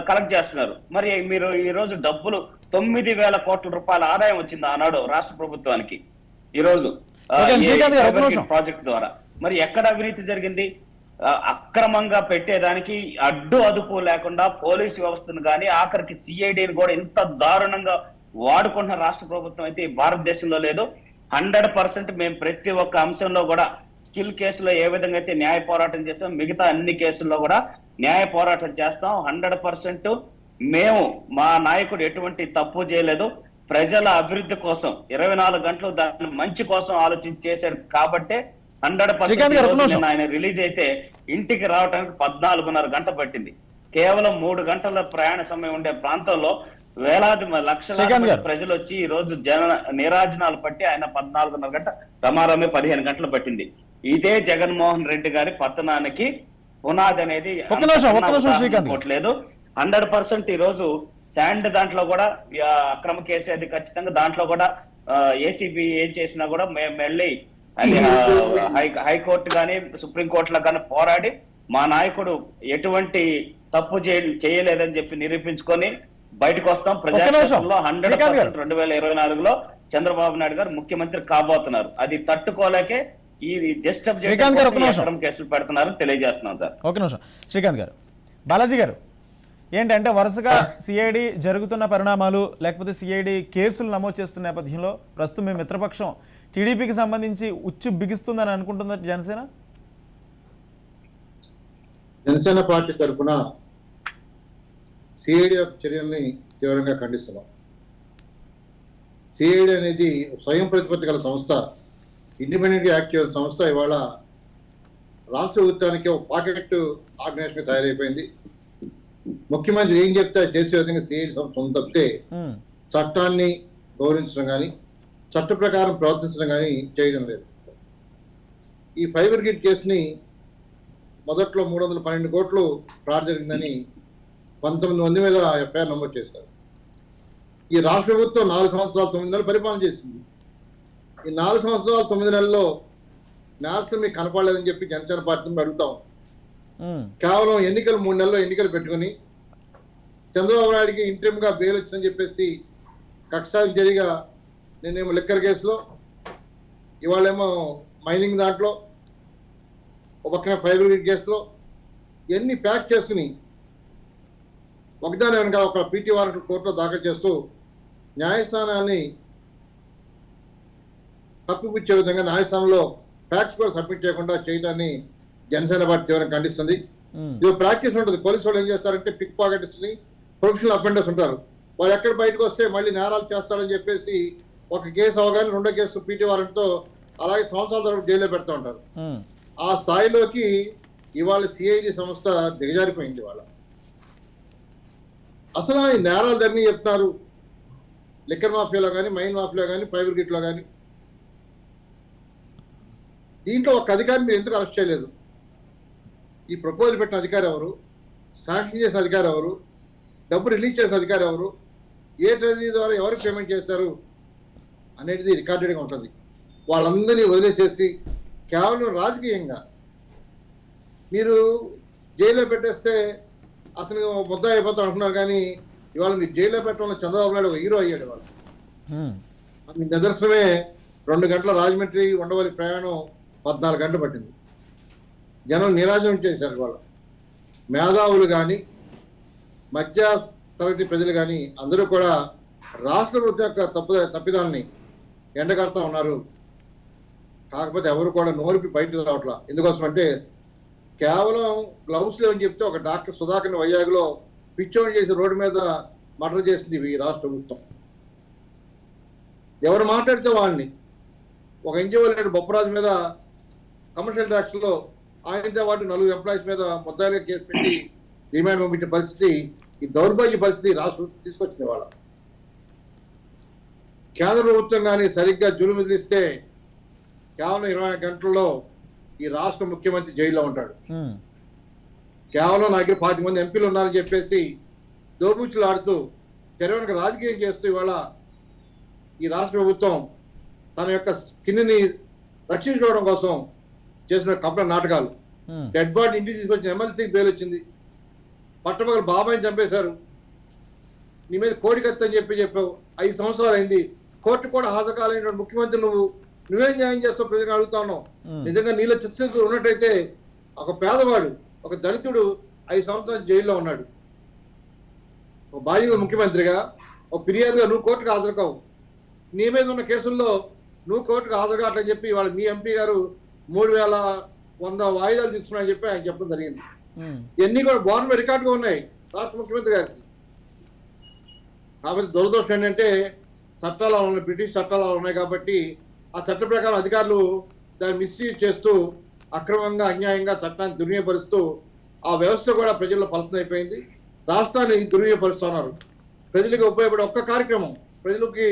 కలెక్ట్ చేస్తున్నారు. మరి మీరు ఈ రోజు డబ్బులు 9,000 కోట్ల రూపాయల ఆదాయం వచ్చింది ఆనాడు రాష్ట్ర ప్రభుత్వానికి ఈ రోజు ప్రాజెక్ట్ ద్వారా. మరి ఎక్కడ అవినీతి జరిగింది? అక్రమంగా పెట్టేదానికి అడ్డు అదుపు లేకుండా పోలీసు వ్యవస్థను కానీ ఆఖరికి సిఐడిని కూడా ఇంత దారుణంగా వాడుకుంటున్న రాష్ట్ర ప్రభుత్వం అయితే ఈ భారతదేశంలో లేదు. 100% మేము ప్రతి ఒక్క అంశంలో కూడా స్కిల్ కేసులో ఏ విధంగా అయితే న్యాయ పోరాటం చేస్తాం, మిగతా అన్ని కేసుల్లో కూడా న్యాయ పోరాటం చేస్తాం. 100% మేము, మా నాయకుడు ఎటువంటి తప్పు చేయలేదు. ప్రజల అభివృద్ధి కోసం 24 గంటలు దాని మంచి కోసం ఆలోచించి చేశారు కాబట్టే 100% ఆయన రిలీజ్ అయితే ఇంటికి రావడానికి 14.5 గంట పట్టింది. కేవలం 3 గంటల ప్రయాణ సమయం ఉండే ప్రాంతంలో వేలాది లక్షల ప్రజలు వచ్చి ఈ రోజు నీరాజనాలు పట్టి ఆయన 14.5 గంట, రమారమే 15 గంటలు పట్టింది. ఇదే జగన్మోహన్ రెడ్డి గారి పతనానికి పునాది అనేది లేదు. 100% ఈ రోజు శాండ్ దాంట్లో కూడా అక్రమ కేసు అది ఖచ్చితంగా దాంట్లో కూడా ఏసీబీ ఏం చేసినా కూడా మేము వెళ్ళి అది హైకోర్టు కానీ సుప్రీంకోర్టులో కానీ పోరాడి మా నాయకుడు ఎటువంటి తప్పు చేయలేదని చెప్పి నిరూపించుకొని బయటకు వస్తాం. ప్రజాక్షేత్రంలో 100% 2024లో చంద్రబాబు నాయుడు గారు ముఖ్యమంత్రి కాబోతున్నారు. అది తట్టుకోలేకే ఈ డిస్టర్బ్ కేసులు పెడుతున్నారని తెలియజేస్తున్నాం సార్. ఒక నిమిషం శ్రీకాంత్ గారు. బాలాజీ గారు, ఏంటంటే వరుసగా సిఐడి జరుగుతున్న పరిణామాలు లేకపోతే సిఐడి కేసులు నమోదు చేస్తున్న నేపథ్యంలో ప్రస్తుతం మీ మిత్రపక్షం టీడీపీకి సంబంధించి ఉచ్చు బిగిస్తుందని అనుకుంటున్నారు జనసేన? జనసేన పార్టీ తరఫున సిఐడి యొక్క చర్యల్ని తీవ్రంగా ఖండిస్తున్నాం. సిఐడి అనేది స్వయం ప్రతిపత్తి గల సంస్థ, ఇండిపెండెంట్గా యాక్ట్ చేసే సంస్థ ఇవాళ రాష్ట్ర ప్రభుత్వానికి ఒక పాకెట్ ఆర్గనైజేషన్గా తయారైపోయింది. ముఖ్యమంత్రి ఏం చెప్తే చేసే విధంగా సిఐడి సంస్థ తప్పితే చట్టాన్ని గౌరవించడం కానీ చట్ట ప్రకారం ప్రవర్తించడం కానీ చేయడం లేదు. ఈ ఫైబర్ గ్రిడ్ కేసుని మొదట్లో 312 కోట్లు ఫ్రాడ్ జరిగిందని 19 మంది మీద ఎఫ్ఐఆర్ నమోదు చేశారు. ఈ రాష్ట్ర ప్రభుత్వం 4 సంవత్సరాలు 9 నెలలు పరిపాలన చేసింది. ఈ 4 సంవత్సరాలు 9 నెలల్లో నేరం మీకు కనపడలేదని చెప్పి జనసేన పార్టీని అడుగుతాం. కేవలం ఎన్నికలు 3 నెలల్లో ఎన్నికలు పెట్టుకుని చంద్రబాబు నాయుడికి ఇంటర్మ్గా బెయిల్ వచ్చిందని చెప్పేసి కక్షాధికారిగా నేనేమో లిక్కర్ కేసులో, ఇవాళేమో మైనింగ్ దాంట్లో, ఒక పక్కన ఫైబర్ గ్రిడ్ కేసులో ఇవన్నీ ప్యాక్ చేసుకుని ఒకదాని వెనక ఒక పీటీ వారెంట్ కోర్టులో దాఖలు చేస్తూ న్యాయస్థానాన్ని తప్పిపుచ్చే విధంగా న్యాయస్థానంలో ఫ్యాక్ట్స్ కూడా సబ్మిట్ చేయకుండా చేయడాన్ని జనసేన పార్టీ తీవ్రంగా ఖండిస్తుంది. ఇది ప్రాక్టీస్ ఉంటుంది. పోలీసు వాళ్ళు ఏం చేస్తారంటే పిక్ పాకెట్స్ ని, ప్రొఫెషనల్ అఫెండర్స్ ఉంటారు, వాళ్ళు ఎక్కడ బయటకు వస్తే మళ్ళీ నేరాలు చేస్తారని చెప్పేసి ఒక కేసు అవగానే 2వ కేసు పీటీ వారెంట్తో అలాగే సంవత్సరాల తరపు జైల్లో పెడతా ఉంటారు. ఆ స్థాయిలోకి ఇవాళ సిఐడి సంస్థ దిగజారిపోయింది. ఇవాళ అసలు ఈ నేరాలు ధరని చెప్తున్నారు. లిక్కర్ మాఫియాలో కానీ, మైన్ మాఫియాలో కానీ, ఫైబర్ గ్రిడ్లో కానీ. దీంట్లో ఒక అధికారిని మీరు ఎందుకు అరెస్ట్ చేయలేదు? ఈ ప్రపోజల్ పెట్టిన అధికారి ఎవరు? శాంక్షన్ చేసిన అధికారి ఎవరు? డబ్బు రిలీజ్ చేసిన అధికారి ఎవరు? ఏ ట్రెజరీ ద్వారా ఎవరికి పేమెంట్ చేశారు అనేది రికార్డెడ్గా ఉంటుంది. వాళ్ళందరినీ వదిలేసేసి కేవలం రాజకీయంగా మీరు జైల్లో పెట్టేస్తే అతను ముద్ద అయిపోతాడు అనుకున్నారు. కానీ ఇవాళ మీరు జైల్లో పెట్టడంలో చంద్రబాబు నాయుడు ఒక హీరో అయ్యాడు. వాళ్ళు మీకు నిదర్శనమే 2 గంటల రాజమండ్రి ఉండవల్లి ప్రయాణం 14 గంటలు పట్టింది. జనం నిరాజనం చేశారు. వాళ్ళ మేధావులు కానీ, మధ్య తరగతి ప్రజలు కానీ అందరూ కూడా రాష్ట్ర ప్రభుత్వం యొక్క తప్పిదాన్ని ఎండగడతా ఉన్నారు. కాకపోతే ఎవరు కూడా నోరుపి బయటకు రావట్లా. ఎందుకోసం అంటే కేవలం గ్లౌస్ లేవని చెప్తే ఒక డాక్టర్ సుధాకర్ని వైజాగ్లో పిచ్చోని చేసి రోడ్డు మీద మర్డర్ చేసింది ఈ రాష్ట్ర ప్రభుత్వం. ఎవరు మాట్లాడితే వాళ్ళని ఒక ఎన్జిఓ లీడర్ బొప్పరాజు మీద కమర్షియల్ ట్యాక్స్లో ఆయనతో పాటు 4 ఎంప్లాయీస్ మీద ముద్దాయిలుగా కేసు పెట్టి రిమాండ్ పంపించే పరిస్థితి, ఈ దౌర్భాగ్య పరిస్థితి రాష్ట్ర ప్రభుత్వం తీసుకొచ్చింది. వాళ్ళ కేంద్ర ప్రభుత్వం కానీ సరిగ్గా జులుము విధిస్తే కేవలం 24 గంటల్లో ఈ రాష్ట్ర ముఖ్యమంత్రి జైల్లో ఉంటాడు. కేవలం నా దగ్గర 10 మంది ఎంపీలు ఉన్నారని చెప్పేసి దోబూచులు ఆడుతూ తెరవెనక రాజకీయం చేస్తూ ఇవాళ ఈ రాష్ట్ర ప్రభుత్వం తన యొక్క స్కిన్ని రక్షించుకోవడం కోసం చేసిన కపట నాటకాలు. డెడ్ బాడీ ఇంటికి తీసుకొచ్చిన ఎమ్మెల్సీకి బెయిల్ వచ్చింది. పట్టపగలు బాబాయిని చంపేశారు. నీ మీద కోడి కత్తి అని చెప్పావు. 5 సంవత్సరాలు అయింది. కోర్టు కూడా హాజరు కాలేని ముఖ్యమంత్రి నువ్వేం న్యాయం చేస్తావు ప్రజలు అడుగుతా ఉన్నావు. నిజంగా నీళ్ళ చిత్తశుద్ధి ఉన్నట్టయితే ఒక పేదవాడు, ఒక దళితుడు 5 సంవత్సరాలు జైల్లో ఉన్నాడు. ఒక బాధ్యత ముఖ్యమంత్రిగా, ఒక ఫిర్యాదుగా నువ్వు కోర్టుకు హాజరు కావు. నీ మీద ఉన్న కేసుల్లో నువ్వు కోర్టుకు హాజరు కావట్లని చెప్పి వాళ్ళ మీ ఎంపీ గారు 3100 వాయిదాలు తీసుకున్నాయని చెప్పి ఆయన చెప్పడం జరిగింది. ఇవన్నీ కూడా గవర్నమెంట్ రికార్డుగా ఉన్నాయి రాష్ట్ర ముఖ్యమంత్రి గారికి. కాబట్టి దురదృష్టం ఏంటంటే చట్టాలు ఉన్నాయి, బ్రిటిష్ చట్టాలు ఉన్నాయి కాబట్టి ఆ చట్ట ప్రకారం అధికారులు దాన్ని మిస్యూజ్ చేస్తూ అక్రమంగా అన్యాయంగా చట్టాన్ని దుర్వినియోగపరుస్తూ ఆ వ్యవస్థ కూడా ప్రజల్లో పలసనైపోయింది. రాష్ట్రాన్ని దుర్వినియోగపరుస్తున్నారు. ప్రజలకు ఉపయోగపడే ఒక్క కార్యక్రమం, ప్రజలకి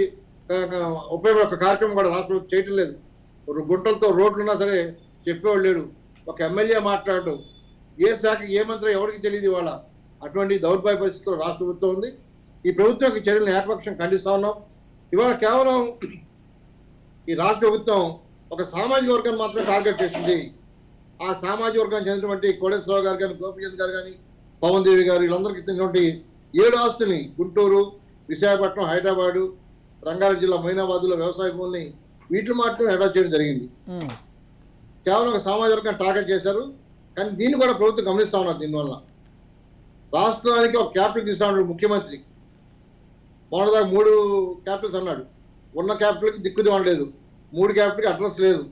ఉపయోగపడే ఒక్క కార్యక్రమం కూడా రాష్ట్రం చేయటం లేదు. గుంటలతో రోడ్లున్నా సరే చెప్పేవాళ్ళు లేడు. ఒక ఎమ్మెల్యే మాట్లాడు, ఏ శాఖ ఏ మంత్రి ఎవరికి తెలియదు ఇవాళ. అటువంటి దౌర్భాగ్య పరిస్థితుల్లో రాష్ట్ర ప్రభుత్వం ఉంది. ఈ ప్రభుత్వం యొక్క చర్యలను ఏకపక్షం ఖండిస్తా ఉన్నాం. ఇవాళ కేవలం ఈ రాష్ట్ర ప్రభుత్వం ఒక సామాజిక వర్గాన్ని మాత్రమే టార్గెట్ చేసింది. ఆ సామాజిక వర్గానికి చెందినటువంటి కోటేశ్వరరావు గారు కానీ, గోపిచంద్ గారు కానీ, పవన్ దేవి గారు, వీళ్ళందరికీ చెందినటువంటి 7 ఆస్తుల్ని గుంటూరు, విశాఖపట్నం, హైదరాబాదు, రంగారెడ్డి జిల్లా మొయినాబాద్లో వ్యవసాయ భూముల్ని వీటిని మాత్రం అటాచ్ చేయడం జరిగింది. కేవలం ఒక సామాజిక వర్గాన్ని టార్గెట్ చేశారు. కానీ దీన్ని కూడా ప్రభుత్వం గమనిస్తా ఉన్నారు. దీనివల్ల రాష్ట్రానికి ఒక క్యాపిటల్ తీస్తా ఉన్నాడు ముఖ్యమంత్రి. మొన్నదాకా 3 క్యాపిటల్స్ అన్నాడు. ఉన్న క్యాపిటల్కి దిక్కుదివ్వడం లేదు, 3 క్యాపిటల్కి అడ్రస్ లేదు.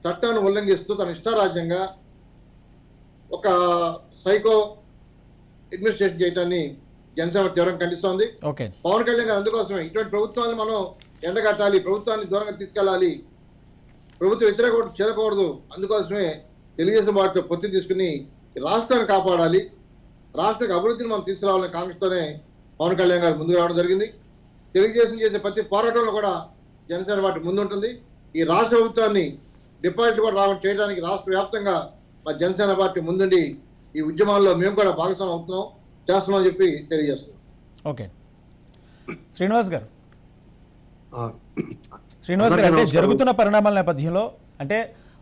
చట్టాన్ని ఉల్లంఘిస్తూ తన ఇష్టారాజ్యంగా ఒక సైకో అడ్మినిస్ట్రేషన్ చేయడాన్ని జనసేన తీవ్రంగా ఖండిస్తోంది. పవన్ కళ్యాణ్ గారు అందుకోసమే ఇటువంటి ప్రభుత్వాన్ని మనం ఎండగట్టాలి, ప్రభుత్వాన్ని దూరంగా తీసుకెళ్ళాలి, ప్రభుత్వ వ్యతిరేక ఓటు చేరకూడదు. అందుకోసమే తెలుగుదేశం పార్టీతో పొత్తు తీసుకుని రాష్ట్రాన్ని కాపాడాలి, రాష్ట్రానికి అభివృద్ధిని మనం తీసుకురావాలని కాంగ్రెస్తోనే పవన్ కళ్యాణ్ గారు ముందుకు రావడం జరిగింది. తెలుగుదేశం చేసే ప్రతి పోరాటంలో కూడా జనసేన పార్టీ ముందుంటుంది. ఈ రాష్ట్ర ప్రభుత్వాన్ని డిపాజిట్ కూడా రావడం చేయడానికి రాష్ట్ర వ్యాప్తంగా మా జనసేన పార్టీ ముందుండి ఈ ఉద్యమాల్లో మేము కూడా భాగస్వామ్యం అవుతున్నాం, చేస్తున్నామని చెప్పి తెలియజేస్తున్నాం. ఓకే, శ్రీనివాస్ గారు అంటే జరుగుతున్న పరిణామాల నేపథ్యంలో అంటే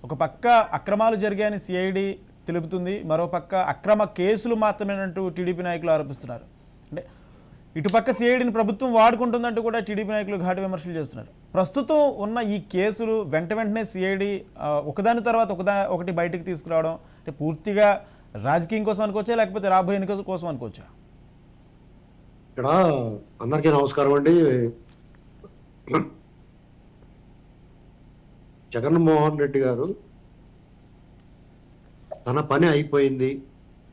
ఒక పక్క అక్రమాలు జరిగాయని సిఐడి తెలుపుతుంది, మరో పక్క అక్రమ కేసులు మాత్రమేనంటూ టీడీపీ నాయకులు ఆరోపిస్తున్నారు. అంటే ఇటుపక్క సిఐడిని ప్రభుత్వం వాడుకుంటుందంటూ కూడా టీడీపీ నాయకులు ఘాటు విమర్శలు చేస్తున్నారు. ప్రస్తుతం ఉన్న ఈ కేసులు వెంటనే సిఐడి ఒకదాని తర్వాత ఒకటి బయటకు తీసుకురావడం అంటే పూర్తిగా రాజకీయం కోసం అనుకోవచ్చా, లేకపోతే రాబోయే ఎన్నికల కోసం అనుకోవచ్చా? ఇక్కడ అందరికీ నమస్కారం అండి. జగన్మోహన్ రెడ్డి గారు తన పని అయిపోయింది,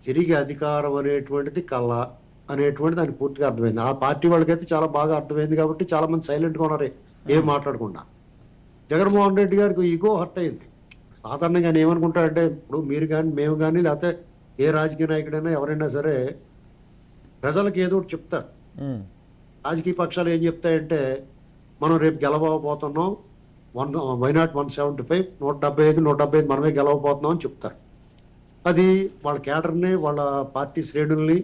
తిరిగి అధికారం అనేటువంటిది కళ అనేటువంటిది ఆయన పూర్తిగా అర్థమైంది. ఆ పార్టీ వాళ్ళకైతే చాలా బాగా అర్థమైంది కాబట్టి చాలా మంది సైలెంట్గా ఉన్నారు, ఏం మాట్లాడకుండా. జగన్మోహన్ రెడ్డి గారికి ఈగో హర్ట్ అయింది. సాధారణంగా ఆయన ఏమనుకుంటాడంటే, ఇప్పుడు మీరు కానీ మేము కానీ లేకపోతే ఏ రాజకీయ నాయకుడైనా ఎవరైనా సరే ప్రజలకు ఏదో ఒకటి చెప్తారు. రాజకీయ పక్షాలు ఏం చెప్తాయంటే, మనం రేపు గెలవబోతున్నాం, వై నాట్ 175, 175 మనమే గెలవబోతున్నాం అని చెప్తారు. అది వాళ్ళ కేడర్ని, వాళ్ళ పార్టీ శ్రేణుల్ని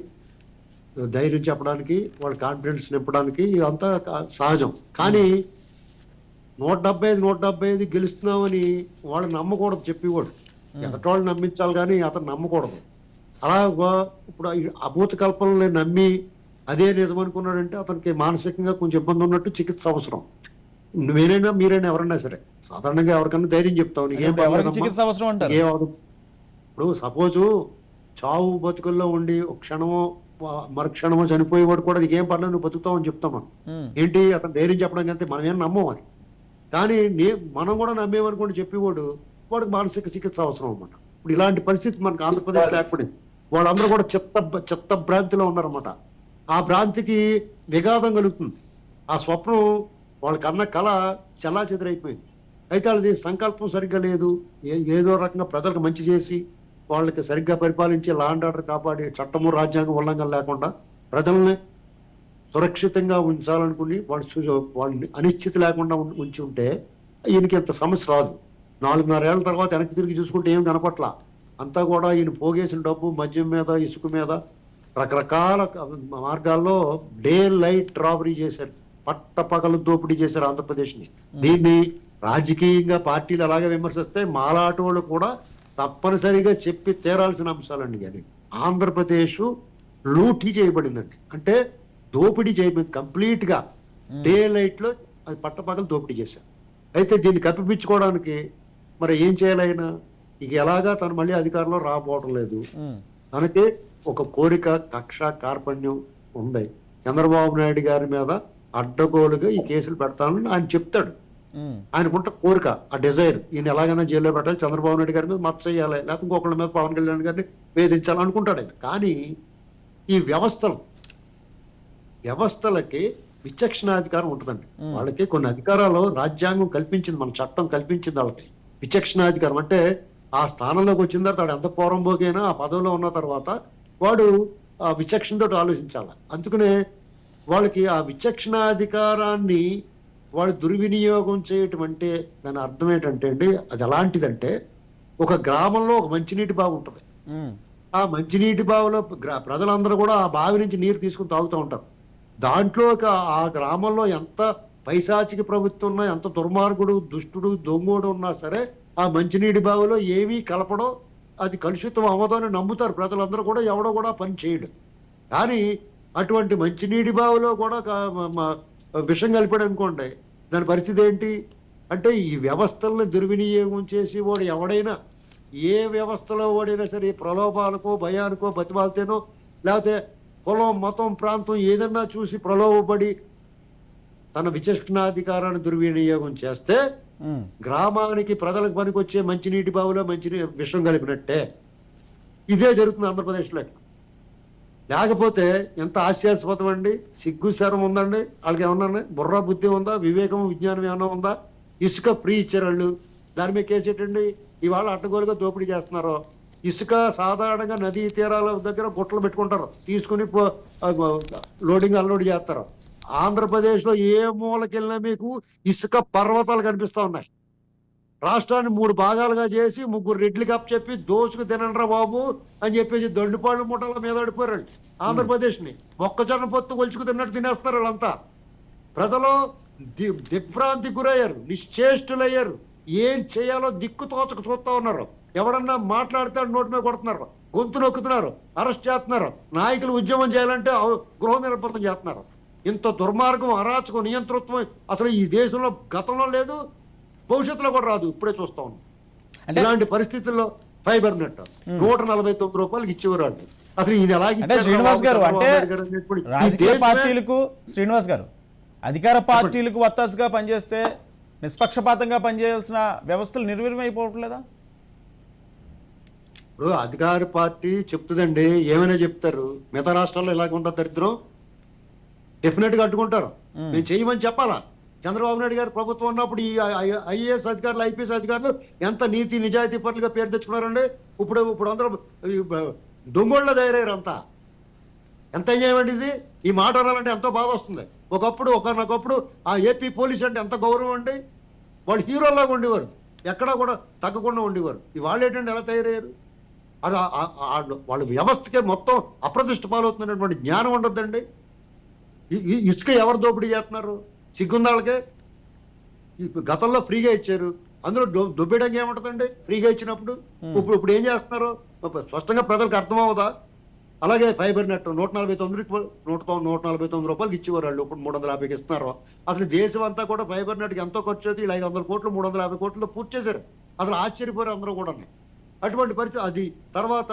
ధైర్యం చెప్పడానికి, వాళ్ళ కాన్ఫిడెన్స్ నింపడానికి ఇదంతా సహజం. కానీ 175 గెలుస్తున్నామని వాళ్ళు నమ్మకూడదు, చెప్పేవాడు. ఎదటోళ్ళు నమ్మించాలి కానీ అతను నమ్మకూడదు. అలా ఇప్పుడు అభూత కల్పనలు నమ్మి అదే నిజం అనుకున్నాడంటే అతనికి మానసికంగా కొంచెం ఇబ్బంది ఉన్నట్టు చికిత్స అవసరం. మీరైనా ఎవరైనా సరే సాధారణంగా ఎవరికన్నా ధైర్యం చెప్తావు. ఇప్పుడు సపోజు చావు బతుకుల్లో ఉండి ఒక క్షణమో మరుక్షణమో చనిపోయేవాడు కూడా నీకేం పర్లేదు నువ్వు బతుకుతావని చెప్తాం మనం. ఏంటి అతను ధైర్యం చెప్పడం కంటే మనం ఏం నమ్మం అది. కానీ మనం కూడా నమ్మేమనుకోండి చెప్పేవాడు వాడికి మానసిక చికిత్స అవసరం అన్నమాట. ఇప్పుడు ఇలాంటి పరిస్థితి మనకు ఆంధ్రప్రదేశ్ ఏర్పడింది. వాళ్ళందరూ కూడా చెత్త భ్రాంతిలో ఉన్నారన్నమాట. ఆ భ్రాంతికి విఘాతం కలుగుతుంది. ఆ స్వప్నం వాళ్ళకన్న కళ చెల్లాచెదురైపోయింది. అయితే వాళ్ళది సంకల్పం సరిగ్గా లేదు. ఏదో రకంగా ప్రజలకు మంచి చేసి వాళ్ళకి సరిగ్గా పరిపాలించి లా అండ్ ఆర్డర్ కాపాడి చట్టము రాజ్యాంగ ఉల్లంఘన లేకుండా ప్రజల్ని సురక్షితంగా ఉంచాలనుకుని వాళ్ళని అనిశ్చితి లేకుండా ఉంచి ఉంటే ఈయనకి ఇంత సమస్య రాదు. 4.5 ఏళ్ల తర్వాత వెనక్కి తిరిగి చూసుకుంటే ఏం కనపట్ల. అంతా కూడా ఈయన పోగేసిన డబ్బు మద్యం మీద, ఇసుక మీద, రకరకాల మార్గాల్లో డే లైట్ రాబరీ చేశారు, పట్టపగలు దోపిడీ చేశారు ఆంధ్రప్రదేశ్ని. దీన్ని రాజకీయంగా పార్టీలు అలాగే విమర్శిస్తే మాలాటి వాళ్ళు కూడా తప్పనిసరిగా చెప్పి తీరాల్సిన అంశాలండి. అది ఆంధ్రప్రదేశ్ లూటీ చేయబడిందండి, అంటే దోపిడీ చేయబడింది కంప్లీట్ గా. డే లైట్ లో అది పట్టపగలు దోపిడీ చేశారు. అయితే దీన్ని కప్పిపించుకోవడానికి మరి ఏం చేయాలైనా ఇక ఎలాగా తను మళ్ళీ అధికారంలో రాబోవడం లేదు. తనకి ఒక కోరిక, కక్ష, కార్పణ్యం ఉంది. చంద్రబాబు నాయుడు గారి మీద అడ్డగోలుగా ఈ కేసులు పెడతానని ఆయన చెప్తాడు. ఆయనకుంట కోరిక, ఆ డిజైర్, ఈయన ఎలాగైనా జైల్లో పెట్టాలి, చంద్రబాబు నాయుడు గారి మీద మచ్చ చేయాలి, లేకపోతే ఇంకొకళ్ళ మీద పవన్ కళ్యాణ్ గారిని వేధించాలి అనుకుంటాడు ఆయన. కానీ ఈ వ్యవస్థలకి విచక్షణాధికారం ఉంటుందండి. వాళ్ళకి కొన్ని అధికారాలు రాజ్యాంగం కల్పించింది, మన చట్టం కల్పించింది వాళ్ళకి విచక్షణాధికారం. అంటే ఆ స్థానంలోకి వచ్చిన తర్వాత వాడు ఎంత పోరంబోకైనా ఆ పదవిలో ఉన్న తర్వాత వాడు ఆ విచక్షణతో ఆలోచించాలి. అందుకనే వాళ్ళకి ఆ విచక్షణాధికారాన్ని వాళ్ళు దుర్వినియోగం చేయటం అంటే దాని అర్థం ఏంటంటే అండి, అది ఎలాంటిదంటే ఒక గ్రామంలో ఒక మంచినీటి బావి ఉంటుంది. ఆ మంచినీటి బావిలో ప్రజలందరూ కూడా ఆ బావి నుంచి నీరు తీసుకుని తాగుతూ ఉంటారు. దాంట్లో ఆ గ్రామంలో ఎంత పైశాచిక ప్రభుత్వం ఉన్నా, ఎంత దుర్మార్గుడు, దుష్టుడు, దొంగోడు ఉన్నా సరే ఆ మంచినీటి బావిలో ఏమీ కలపడం, అది కలుషితం అవ్వదని నమ్ముతారు ప్రజలందరూ కూడా. ఎవడో కూడా పని చేయడు. కానీ అటువంటి మంచినీటి బావిలో కూడా విషం కలిపాడు అనుకోండి, దాని పరిస్థితి ఏంటి అంటే ఈ వ్యవస్థలను దుర్వినియోగం చేసి వాడు ఎవడైనా, ఏ వ్యవస్థలో వాడైనా సరే ప్రలోభాలకో, భయానికో, బతిమాలతేనో, లేకపోతే కులం, మతం, ప్రాంతం ఏదన్నా చూసి ప్రలోభపడి తన విచక్షణాధికారాన్ని దుర్వినియోగం చేస్తే గ్రామానికి, ప్రజలకు పనికొచ్చే మంచినీటి బావిలో విషం కలిపినట్టే. ఇదే జరుగుతుంది ఆంధ్రప్రదేశ్లో. లేకపోతే ఎంత హాస్యాస్పదం అండి, సిగ్గు శరం ఉందండి వాళ్ళకి. ఏమన్నా బుర్ర బుద్ధి ఉందా, వివేకం, విజ్ఞానం ఏమన్నా ఉందా? ఇసుక ఫ్రీ ఇచ్చారు వాళ్ళు, దాని మీద కేసేటండి. ఇవాళ అడ్డగోలుగా దోపిడీ చేస్తున్నారు. ఇసుక సాధారణంగా నదీ తీరాల దగ్గర గుట్టలు పెట్టుకుంటారు, తీసుకుని లోడింగ్ అన్లోడ్ చేస్తారు. ఆంధ్రప్రదేశ్లో ఏ మూలకెళ్ళినా మీకు ఇసుక పర్వతాలు కనిపిస్తా ఉన్నాయి. రాష్ట్రాన్ని 3 భాగాలుగా చేసి 3 రెడ్లకి అప్ చెప్పి దోచుకు తినండ్రా బాబు అని చెప్పేసి దొండిపాళ్ళు మూటల మీద పడిపోయారు ఆంధ్రప్రదేశ్ని. మొక్కజొన్న పొత్తు కొలుచుకు తిన్నట్టు తినేస్తున్నారు వాళ్ళంతా. ప్రజలు దిగ్భ్రాంతి గురయ్యారు, నిశ్చేష్టులయ్యారు. ఏం చేయాలో దిక్కు తోచక చూస్తా ఉన్నారు. ఎవడన్నా మాట్లాడితే నోటి మీద కొడుతున్నారు, గొంతు నొక్కుతున్నారు, అరెస్ట్ చేస్తున్నారు. నాయకులు ఉద్యమం చేయాలంటే గృహ నిర్బంధం చేస్తున్నారు. ఇంత దుర్మార్గం, అరాచకం, నియంతృత్వం అసలు ఈ దేశంలో గతంలో లేదు, భవిష్యత్తులో కూడా రాదు. ఇప్పుడే చూస్తా ఉన్నాం. ఇలాంటి పరిస్థితుల్లో ఫైబర్ నెట్ 149 రూపాయలకి ఇచ్చేవారు. అసలు ఈయన అంటే శ్రీనివాస్ గారు, అంటే రాజకీయ పార్టీలకు, శ్రీనివాస్ గారు, అధికార పార్టీలకు వత్తాసుగా పనిచేస్తే నిష్పక్షపాతంగా పనిచేయాల్సిన వ్యవస్థలు నిర్వీర్యమైపోవట్లేదా? ఇప్పుడు అధికార పార్టీ చెప్తుందండి, ఏమైనా చెప్తారు. మిగతా రాష్ట్రాల్లో ఇలాగ ఉందా దరిద్రం? డెఫినెట్ గా అడ్డుకుంటారు. నేను చేయమని చెప్పాలా? చంద్రబాబు నాయుడు గారు ప్రభుత్వం ఉన్నప్పుడు ఈ ఐఏఎస్ అధికారులు, ఐపీఎస్ అధికారులు ఎంత నీతి నిజాయితీ పరులుగా పేరు తెచ్చుకున్నారండి. ఇప్పుడు అందరూ దొంగోళ్ళ తయారయ్యారు అంతా. ఎంత అన్యాయమండి ఇది. ఈ మాట అనాలంటే ఎంతో బాధ వస్తుంది. ఒకనొకప్పుడు ఆ ఏపీ పోలీస్ అంటే ఎంత గౌరవం అండి. వాళ్ళు హీరోలాగా ఉండేవారు, ఎక్కడా కూడా తగ్గకుండా ఉండేవారు. వాళ్ళు ఏంటంటే ఎలా తయారయ్యారు? అది వాళ్ళ వ్యవస్థకే మొత్తం అప్రతిష్ట పాలవుతున్నటువంటి జ్ఞానం ఉండద్దండి. ఇసుక ఎవరు దోపిడీ చేస్తున్నారు? సిగ్గుంది వాళ్ళకే. గతంలో ఫ్రీగా ఇచ్చారు, అందులో దొబ్బేయడానికి ఏముంటుందండి ఫ్రీగా ఇచ్చినప్పుడు? ఇప్పుడు ఏం చేస్తున్నారు స్పష్టంగా ప్రజలకు అర్థమవుదా? అలాగే ఫైబర్ నెట్ 149 రూపాయలకి ఇచ్చేవారు వాళ్ళు, ఇప్పుడు 350కి ఇస్తున్నారు. అసలు దేశం అంతా కూడా ఫైబర్ నెట్కి ఎంతో ఖర్చు అవుతుంది. 500 కోట్లు 350 కోట్లతో పూర్తి చేశారు. అసలు ఆశ్చర్యపోయారు అందరూ కూడా. అటువంటి పరిస్థితి అది. తర్వాత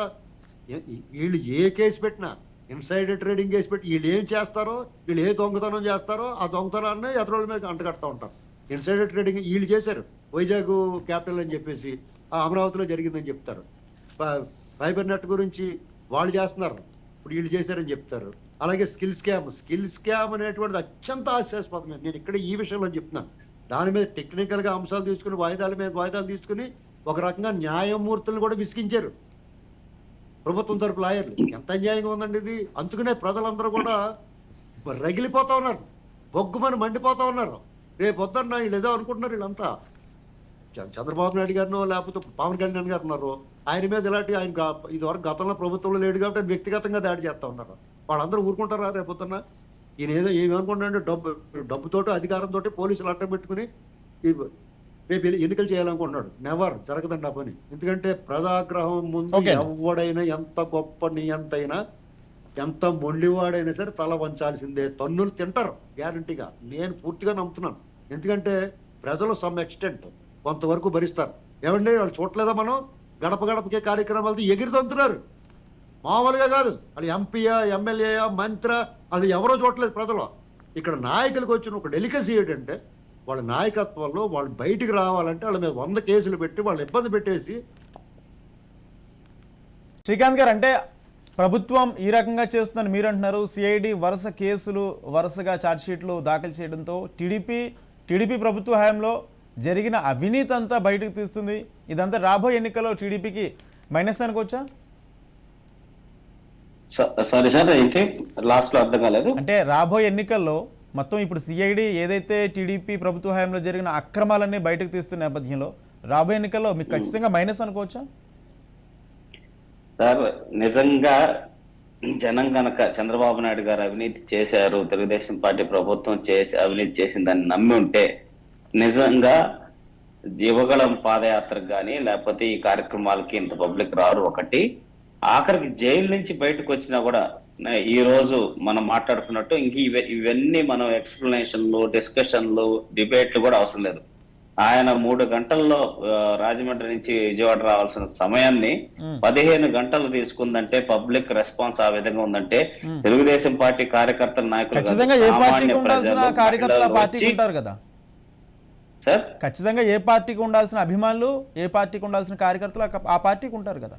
వీళ్ళు ఏ కేసు పెట్టినా ఇన్సైడర్ ట్రేడింగ్ చేసి పెట్టి వీళ్ళు ఏం చేస్తారో, వీళ్ళు ఏ దొంగతనం చేస్తారో ఆ దొంగతనాన్ని ఎదురోళ్ళ మీద అంటగడతా ఉంటారు. ఇన్సైడర్ ట్రేడింగ్ వీళ్ళు చేశారు. వైజాగ్ క్యాపిటల్ అని చెప్పేసి అమరావతిలో జరిగిందని చెప్తారు. ఫైబర్ నెట్ గురించి వాళ్ళు చేస్తున్నారు, ఇప్పుడు వీళ్ళు చేశారని చెప్తారు. అలాగే స్కిల్ స్కామ్ అనేటువంటిది అత్యంత హాస్యాస్పదమే. నేను ఇక్కడ ఈ విషయంలో చెప్తున్నాను. దాని మీద టెక్నికల్గా అంశాలు తీసుకుని వాయిదాల మీద వాయిదాలు తీసుకుని ఒక రకంగా న్యాయమూర్తులను కూడా విసిగించారు ప్రభుత్వం తరపు లాయర్లు. ఎంత అన్యాయంగా ఉందండి ఇది. అందుకనే ప్రజలందరూ కూడా రగిలిపోతా ఉన్నారు, బొగ్గుమని మండిపోతా ఉన్నారు. రేపు వద్దన్న వీళ్ళు ఏదో అనుకుంటున్నారు. వీళ్ళంతా చంద్రబాబు నాయుడు గారినో లేకపోతే పవన్ కళ్యాణ్ గారు ఉన్నారు, ఆయన మీద ఇలాంటి ఆయన ఇదివరకు గతంలో ప్రభుత్వంలో లేడు కాబట్టి ఆయన వ్యక్తిగతంగా దాడి చేస్తా ఉన్నారు. వాళ్ళందరూ ఊరుకుంటారా రేపొద్దున్న? ఈయన ఏదో ఏమనుకుంటాడంటే డబ్బుతోటి అధికారంతో పోలీసులు అడ్డం పెట్టుకుని రేపు ఎన్నికలు చేయాలనుకుంటున్నాడు. నెవర్ జరగదండి ఆ పని. ఎందుకంటే ప్రజాగ్రహం ముందు ఎవడైనా ఎంత గొప్ప నియంతైనా ఎంత మొండివాడైనా సరే తల వంచాల్సిందే. తన్నులు తింటారు గ్యారంటీగా. నేను పూర్తిగా నమ్ముతున్నాను. ఎందుకంటే ప్రజలు సమ్ ఎక్స్టెంట్ కొంతవరకు భరిస్తారు. ఏమండి వాళ్ళు చూడలేదా మనం గడప గడపకే కార్యక్రమాలతో ఎగిరితొంతున్నారు. మామూలుగా కాదు. వాళ్ళు ఎంపీయా ఎమ్మెల్యేయా మంత్రి అది ఎవరో చూడలేదు ప్రజలు. ఇక్కడ నాయకులకు వచ్చిన ఒక డెలికసీ ఏంటంటే వాళ్ళ నాయకత్వంలో వాళ్ళు బయటికి రావాలంటే వాళ్ళ మీద 100 కేసులు పెట్టి వాళ్ళు ఇబ్బంది పెట్టేసి. శ్రీకాంత్ గారు, అంటే ప్రభుత్వం ఈ రకంగా చేస్తుందని మీరు అంటున్నారు. సిఐడి వరుస కేసులు వరుసగా ఛార్జ్షీట్లు దాఖలు చేయడంతో టీడీపీ ప్రభుత్వ హయాంలో జరిగిన అవినీతి అంతా బయటకు తీస్తుంది. ఇదంతా రాబోయే ఎన్నికల్లో టీడీపీకి మైనస్ అనుకోవచ్చా? సారీ సార్, ఏంటి లాస్ట్ లో అర్థం కాలేదు. అంటే రాబోయే ఎన్నికల్లో మొత్తం ఇప్పుడు సిఐడి ఏదైతే టీడీపీ ప్రభుత్వ హయాంలో జరిగిన అక్రమాలన్నీ బయటకు తీస్తున్న నేపథ్యంలో రాబోయే ఎన్నికల్లో మీకు ఖచ్చితంగా మైనస్ అనుకోవచ్చా? సార్ నిజంగా జనం కనుక చంద్రబాబు నాయుడు గారు అవినీతి చేశారు, తెలుగుదేశం పార్టీ ప్రభుత్వం చేసి అవినీతి చేసిన దాన్ని నమ్మి ఉంటే నిజంగా యువగళం పాదయాత్రకు కానీ లేకపోతే ఈ కార్యక్రమాలకి ఇంత పబ్లిక్ రారు. ఒకటి, ఆఖరికి జైలు నుంచి బయటకు వచ్చినా కూడా ఈ రోజు మనం మాట్లాడుకున్నట్టు ఇంక ఇవన్నీ మనం ఎక్స్ప్లెనేషన్లు, డిస్కషన్లు, డిబేట్లు కూడా అవసరం లేదు. ఆయన 3 గంటల్లో రాజమండ్రి నుంచి విజయవాడ రావాల్సిన సమయాన్ని 15 గంటలు తీసుకుందంటే పబ్లిక్ రెస్పాన్స్ ఆ విధంగా ఉందంటే తెలుగుదేశం పార్టీ కార్యకర్తల నాయకులు ఖచ్చితంగా ఏ పార్టీకి ఉండాల్సిన కార్యకర్తల పార్టీకి ఉంటారు కదా సార్. ఖచ్చితంగా ఏ పార్టీకి ఉండాల్సిన అభిమానులు, ఏ పార్టీకి ఉండాల్సిన కార్యకర్తలు ఆ పార్టీకి ఉంటారు కదా.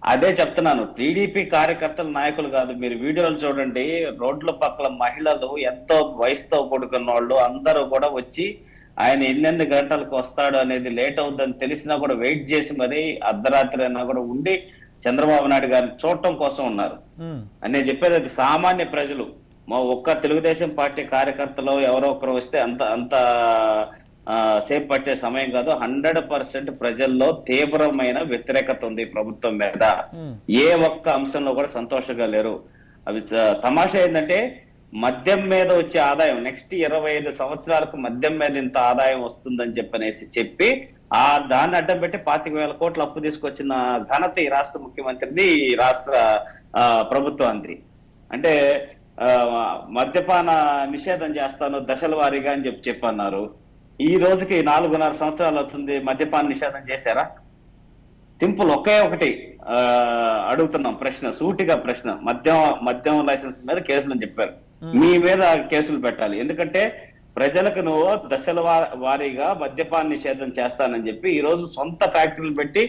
అదే చెప్తున్నాను, టీడీపీ కార్యకర్తల నాయకులు కాదు. మీరు వీడియోలు చూడండి, రోడ్ల పక్కల మహిళలు, ఎంతో వయసుతో కూడుకున్న వాళ్ళు అందరూ కూడా వచ్చి ఆయన ఎన్నెన్ని గంటలకు వస్తాడు అనేది లేట్ అవుతుందని తెలిసినా కూడా వెయిట్ చేసి మరి అర్ధరాత్రి అయినా కూడా ఉండి చంద్రబాబు నాయుడు గారిని చూడటం కోసం ఉన్నారు. అని చెప్పేది అది సామాన్య ప్రజలు. మా ఒక్క తెలుగుదేశం పార్టీ కార్యకర్తలు ఎవరో ఒకరు వస్తే అంత సేపు పట్టే సమయం కాదు. 100% ప్రజల్లో తీవ్రమైన వ్యతిరేకత ఉంది ప్రభుత్వం మీద. ఏ ఒక్క అంశంలో కూడా సంతోషంగా లేరు. అవి తమాషా ఏంటంటే మద్యం మీద వచ్చే ఆదాయం నెక్స్ట్ 25 సంవత్సరాలకు మద్యం మీద ఇంత ఆదాయం వస్తుందని చెప్పి దాన్ని అడ్డం పెట్టి 25,000 కోట్ల అప్పు తీసుకొచ్చిన ఘనత ఈ రాష్ట్ర ముఖ్యమంత్రిది, ఈ రాష్ట్ర ప్రభుత్వానికి. అంటే మద్యపాన నిషేధం చేస్తాను దశల వారీగా అని చెప్పన్నారు. ఈ రోజుకి 4.5 సంవత్సరాలు అవుతుంది. మద్యపాన నిషేధం చేశారా? సింపుల్ ఒకే ఒకటి అడుగుతున్నాం ప్రశ్న, సూటిగా ప్రశ్న. మద్యం లైసెన్స్ మీద కేసులు చెప్పారు, మీ మీద కేసులు పెట్టాలి. ఎందుకంటే ప్రజలకు నువ్వు దశల వారీగా మద్యపాన నిషేధం చేస్తానని చెప్పి ఈ రోజు సొంత ఫ్యాక్టరీలు పెట్టి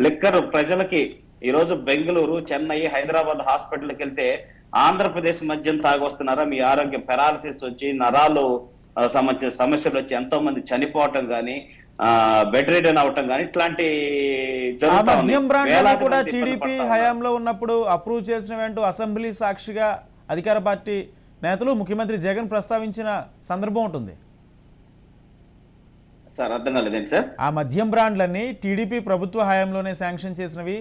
లిక్కర్ ప్రజలకి ఈ రోజు బెంగళూరు, చెన్నై, హైదరాబాద్ హాస్పిటల్కి వెళ్తే ఆంధ్రప్రదేశ్ మద్యం తాగొస్తున్నారా? మీ ఆరోగ్యం పెరాలసిస్ వచ్చి నరాలు సంబంధించిన సమస్యలు వచ్చి ఎంతో మంది చనిపోవటం కానీ, బెడ్ రిడన్ అవటం కానీ ఇట్లాంటి మద్యం బ్రాండ్లను కూడా టీడీపీ హయాంలో ఉన్నప్పుడు అప్రూవ్ చేసిన వెంటూ అసెంబ్లీ సాక్షిగా అధికార పార్టీ నేతలు, ముఖ్యమంత్రి జగన్ ప్రస్తావించిన సందర్భం ఉంటుంది. సార్ అర్థం కాలేదండి సార్. ఆ మద్యం బ్రాండ్లన్నీ టీడీపీ ప్రభుత్వ హయాంలోనే శాంక్షన్ చేసినవి,